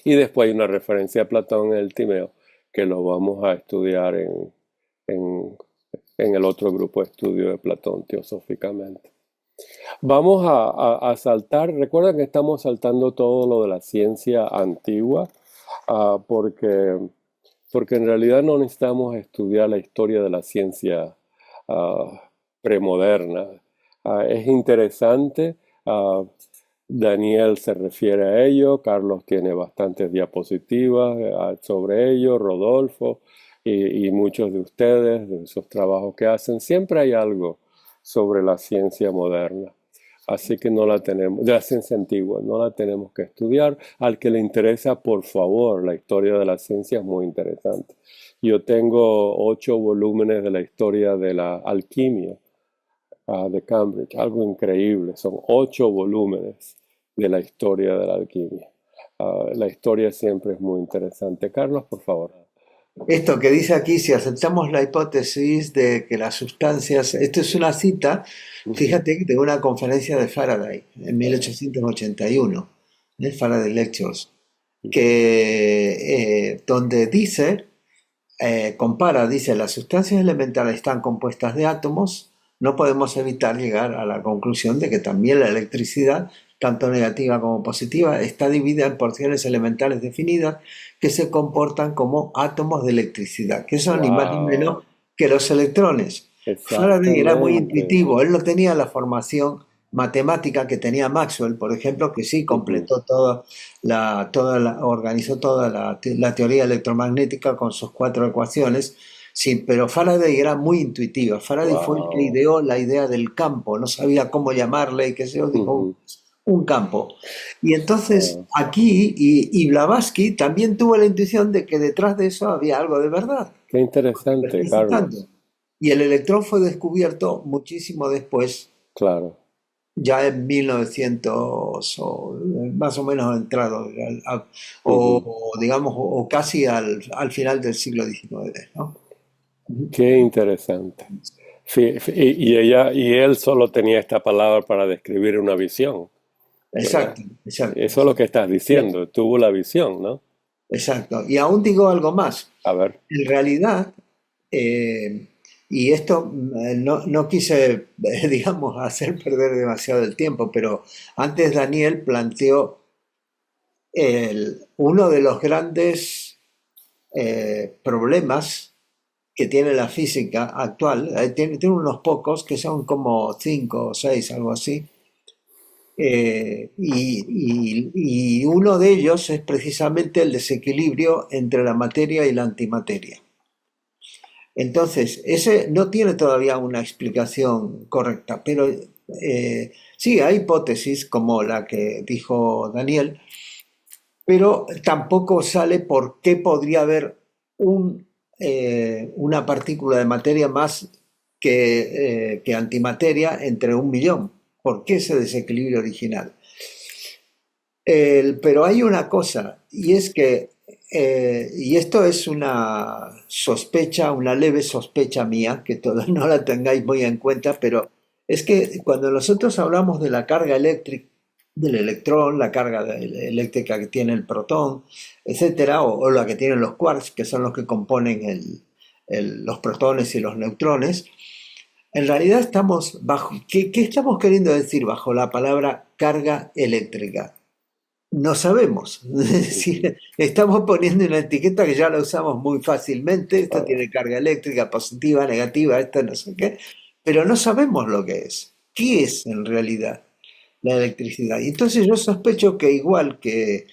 Speaker 1: Y después hay una referencia a Platón en el Timeo, que lo vamos a estudiar en el otro grupo de estudio de Platón teosóficamente. Vamos a saltar, recuerda que estamos saltando todo lo de la ciencia antigua, porque en realidad no necesitamos estudiar la historia de la ciencia premoderna. Es interesante, Daniel se refiere a ello, Carlos tiene bastantes diapositivas sobre ello, Rodolfo y muchos de ustedes, de esos trabajos que hacen, siempre hay algo sobre la ciencia moderna. Así que no la tenemos, de la ciencia antigua, no la tenemos que estudiar. Al que le interesa, por favor, la historia de la ciencia es muy interesante. Yo tengo 8 volúmenes de la historia de la alquimia de Cambridge, algo increíble. Son 8 volúmenes de la historia de la alquimia. La historia siempre es muy interesante. Carlos, por favor.
Speaker 5: Esto que dice aquí, si aceptamos la hipótesis de que las sustancias, esto es una cita, fíjate, de una conferencia de Faraday en 1881, Faraday Lectures, que, donde dice, compara, dice, las sustancias elementales están compuestas de átomos, no podemos evitar llegar a la conclusión de que también la electricidad, tanto negativa como positiva, está dividida en porciones elementales definidas que se comportan como átomos de electricidad, que son ni más ni menos que los electrones. Faraday era muy intuitivo, él no tenía la formación matemática que tenía Maxwell, por ejemplo, que sí completó organizó toda la teoría electromagnética con sus 4 ecuaciones. Sí, pero Faraday era muy intuitiva. Faraday fue el que
Speaker 1: Wow.
Speaker 5: ideó la idea del campo, no sabía cómo llamarle y qué sé yo, dijo un campo. Y entonces aquí, y Blavatsky también tuvo la intuición de que detrás de eso había algo de verdad.
Speaker 1: Qué interesante, Carlos.
Speaker 5: Y el electrón fue descubierto muchísimo después,
Speaker 1: Claro.
Speaker 5: ya en 1900, o más o menos entrado, o digamos, o casi al final del siglo XIX, ¿no?
Speaker 1: Qué interesante. Y él solo tenía esta palabra para describir una visión, ¿verdad?
Speaker 5: Exacto, exacto.
Speaker 1: Eso es lo que estás diciendo. Tuvo la visión, ¿no?
Speaker 5: Exacto. Y aún digo algo más.
Speaker 1: A ver.
Speaker 5: En realidad, y esto no quise, digamos, hacer perder demasiado el tiempo, pero antes Daniel planteó uno de los grandes problemas que tiene la física actual. Tiene unos pocos que son como 5 o 6, algo así. Y uno de ellos es precisamente el desequilibrio entre la materia y la antimateria. Entonces, ese no tiene todavía una explicación correcta, pero sí, hay hipótesis como la que dijo Daniel, pero tampoco sale por qué podría haber una partícula de materia más que antimateria entre 1.000.000. ¿Por qué ese desequilibrio original? Pero hay una cosa, y es que, y esto es una sospecha, una leve sospecha mía, que todos no la tengáis muy en cuenta, pero es que cuando nosotros hablamos de la carga eléctrica del electrón, la carga eléctrica que tiene el protón, etcétera, o la que tienen los quarks, que son los que componen los protones y los neutrones, en realidad estamos ¿qué estamos queriendo decir bajo la palabra carga eléctrica? No sabemos. Es decir, estamos poniendo una etiqueta que ya la usamos muy fácilmente. Esto tiene carga eléctrica positiva, negativa, esto no sé qué, pero no sabemos lo que es. ¿Qué es en realidad la electricidad? Y entonces yo sospecho que igual que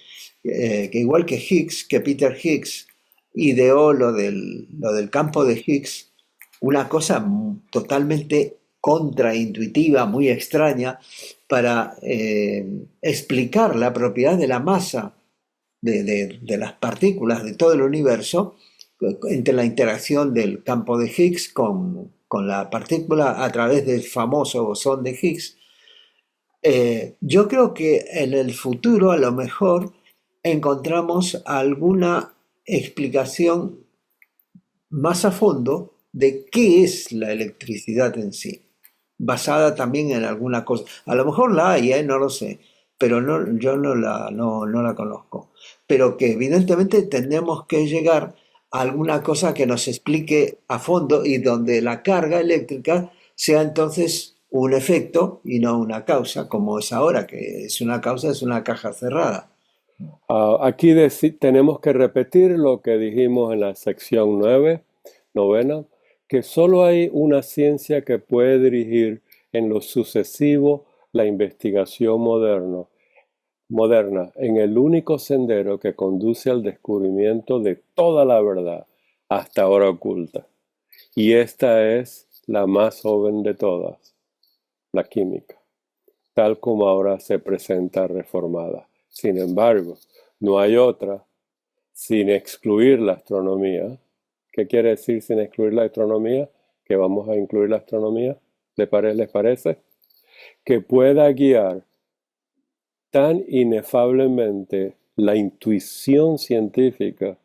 Speaker 5: Higgs, que Peter Higgs ideó lo del campo de Higgs, una cosa totalmente contraintuitiva, muy extraña, para explicar la propiedad de la masa de las partículas de todo el universo, entre la interacción del campo de Higgs con la partícula a través del famoso bosón de Higgs. Yo creo que en el futuro a lo mejor encontramos alguna explicación más a fondo de qué es la electricidad en sí, basada también en alguna cosa. A lo mejor la hay, no lo sé, pero yo no la conozco. Pero que evidentemente tendremos que llegar a alguna cosa que nos explique a fondo y donde la carga eléctrica sea entonces un efecto y no una causa, como es ahora, que es una causa, es una caja cerrada.
Speaker 1: Aquí tenemos que repetir lo que dijimos en la sección 9, que solo hay una ciencia que puede dirigir en lo sucesivo la investigación moderna en el único sendero que conduce al descubrimiento de toda la verdad hasta ahora oculta. Y esta es la más joven de todas, la química, tal como ahora se presenta reformada. Sin embargo, no hay otra sin excluir la astronomía. ¿Qué quiere decir sin excluir la astronomía? Que vamos a incluir la astronomía. ¿Les parece? Que pueda guiar tan inefablemente la intuición científica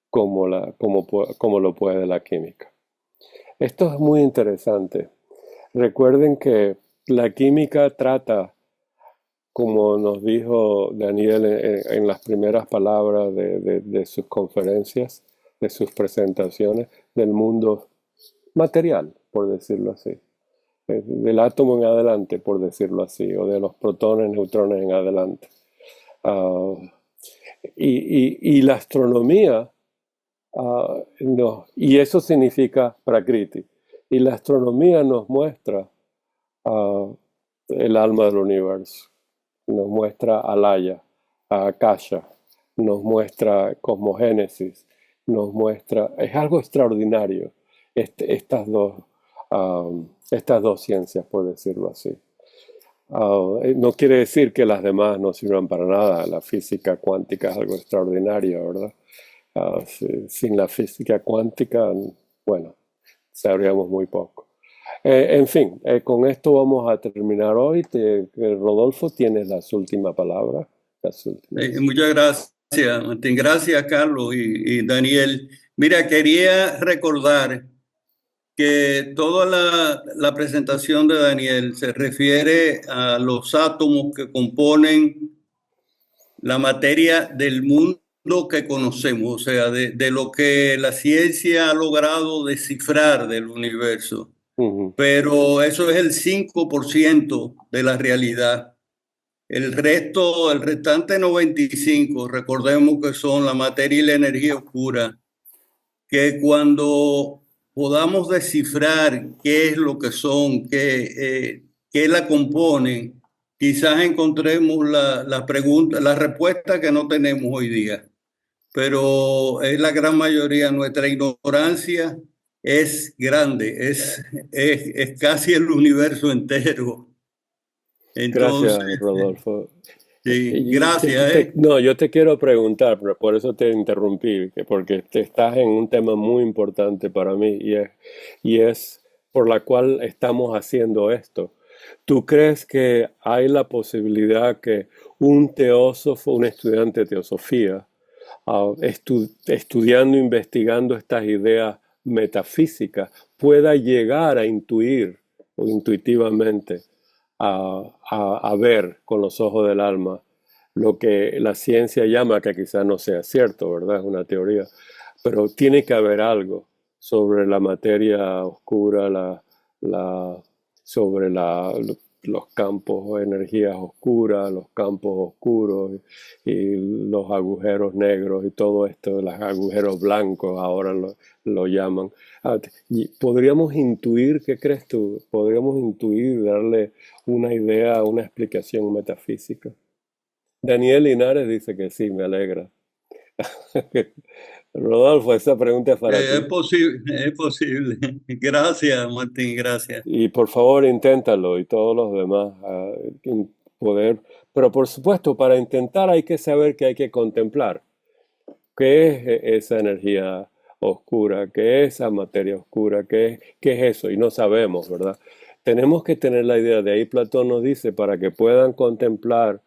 Speaker 1: como lo puede la química. Esto es muy interesante. Recuerden que la química trata, como nos dijo Daniel en las primeras palabras de sus conferencias, de sus presentaciones, del mundo material, por decirlo así, del átomo en adelante, por decirlo así, o de los protones, neutrones en adelante. Y la astronomía, y eso significa Prakriti, y la astronomía nos muestra el alma del universo, nos muestra Alaya, a Akasha, nos muestra cosmogénesis, nos muestra, es algo extraordinario, estas dos ciencias, por decirlo así. No quiere decir que las demás no sirvan para nada. La física cuántica es algo extraordinario, ¿verdad? Sin la física cuántica, bueno, sabríamos muy poco. En fin, con esto vamos a terminar hoy. Rodolfo, tienes las últimas palabras.
Speaker 6: Muchas gracias, Martín. Gracias, Carlos y Daniel. Mira, quería recordar que toda la presentación de Daniel se refiere a los átomos que componen la materia del mundo que conocemos, o sea, de lo que la ciencia ha logrado descifrar del universo. Pero eso es el 5% de la realidad. El restante 95%, recordemos que son la materia y la energía oscura, que cuando podamos descifrar qué es lo que son, qué la componen, quizás encontremos la respuesta que no tenemos hoy día. Pero es la gran mayoría. Nuestra ignorancia es grande, es casi el universo entero. Entonces,
Speaker 1: gracias, Rodolfo.
Speaker 6: Sí, gracias.
Speaker 1: No, yo te quiero preguntar, pero por eso te interrumpí, porque estás en un tema muy importante para mí y es por la cual estamos haciendo esto. ¿Tú crees que hay la posibilidad que un teósofo, un estudiante de teosofía, estudiando, investigando estas ideas metafísicas, pueda llegar a intuir o intuitivamente a ver con los ojos del alma lo que la ciencia llama, que quizás no sea cierto, ¿verdad? Es una teoría, pero tiene que haber algo sobre la materia oscura, sobre los campos o energías oscuras, los campos oscuros y los agujeros negros y todo esto, los agujeros blancos ahora lo llaman. ¿Podríamos intuir, qué crees tú? ¿Podríamos intuir, darle una idea, una explicación metafísica? Daniel Linares dice que sí, me alegra. Rodolfo, esa pregunta es para ti.
Speaker 6: Es posible. Gracias, Martín, gracias.
Speaker 1: Y por favor, inténtalo y todos los demás poder. Pero por supuesto, para intentar hay que saber que hay que contemplar. ¿Qué es esa energía oscura? ¿Qué es esa materia oscura? ¿Qué es eso? Y no sabemos, ¿verdad? Tenemos que tener la idea. De ahí Platón nos dice, para que puedan contemplar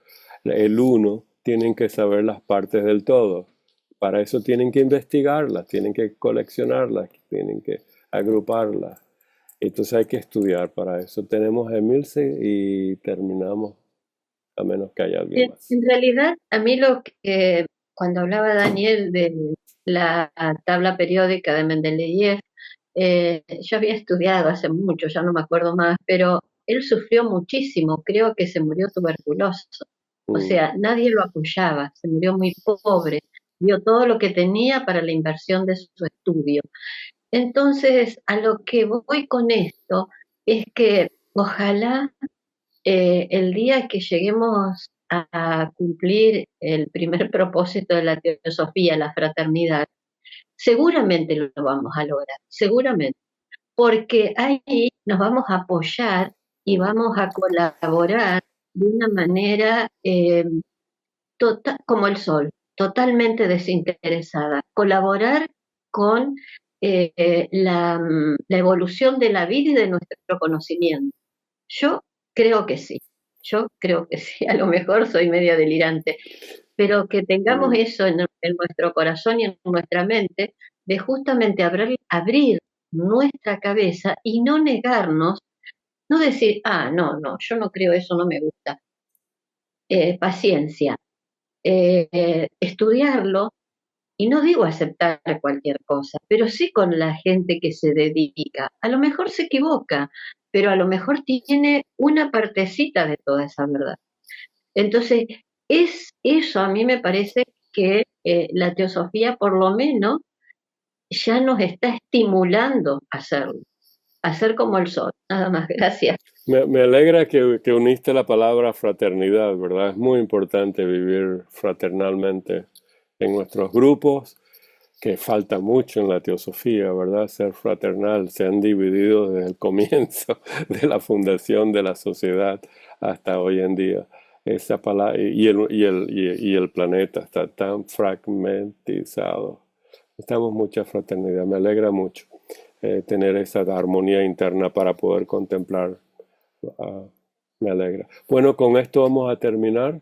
Speaker 1: el uno, tienen que saber las partes del todo. Para eso tienen que investigarlas, tienen que coleccionarlas, tienen que agruparlas. Entonces hay que estudiar para eso. Tenemos a Emilce y terminamos, a menos que haya alguien más.
Speaker 4: En realidad, a mí cuando hablaba Daniel de la tabla periódica de Mendeleev, yo había estudiado hace mucho, ya no me acuerdo más, pero él sufrió muchísimo, creo que se murió tuberculoso. O sea, nadie lo apoyaba, se murió muy pobre, dio todo lo que tenía para la inversión de su estudio. Entonces, a lo que voy con esto es que ojalá el día que lleguemos a cumplir el primer propósito de la teosofía, la fraternidad, seguramente lo vamos a lograr, seguramente, porque ahí nos vamos a apoyar y vamos a colaborar de una manera como el sol, totalmente desinteresada, colaborar con la evolución de la vida y de nuestro conocimiento. Yo creo que sí, a lo mejor soy media delirante, pero que tengamos eso en nuestro corazón y en nuestra mente, de justamente abrir nuestra cabeza y no negarnos, no decir, no, yo no creo eso, no me gusta. Paciencia, estudiarlo, y no digo aceptar cualquier cosa, pero sí con la gente que se dedica. A lo mejor se equivoca, pero a lo mejor tiene una partecita de toda esa verdad. Entonces, eso a mí me parece que la teosofía por lo menos ya nos está estimulando a hacerlo, a ser como el sol. Nada más, gracias.
Speaker 1: Me alegra que uniste la palabra fraternidad, ¿verdad? Es muy importante vivir fraternalmente en nuestros grupos, que falta mucho en la teosofía, ¿verdad? Ser fraternal. Se han dividido desde el comienzo de la fundación de la sociedad hasta hoy en día. Esa palabra, y el planeta está tan fragmentizado. Necesitamos mucha fraternidad. Me alegra mucho tener esa armonía interna para poder contemplar. Me alegra. Bueno, con esto vamos a terminar.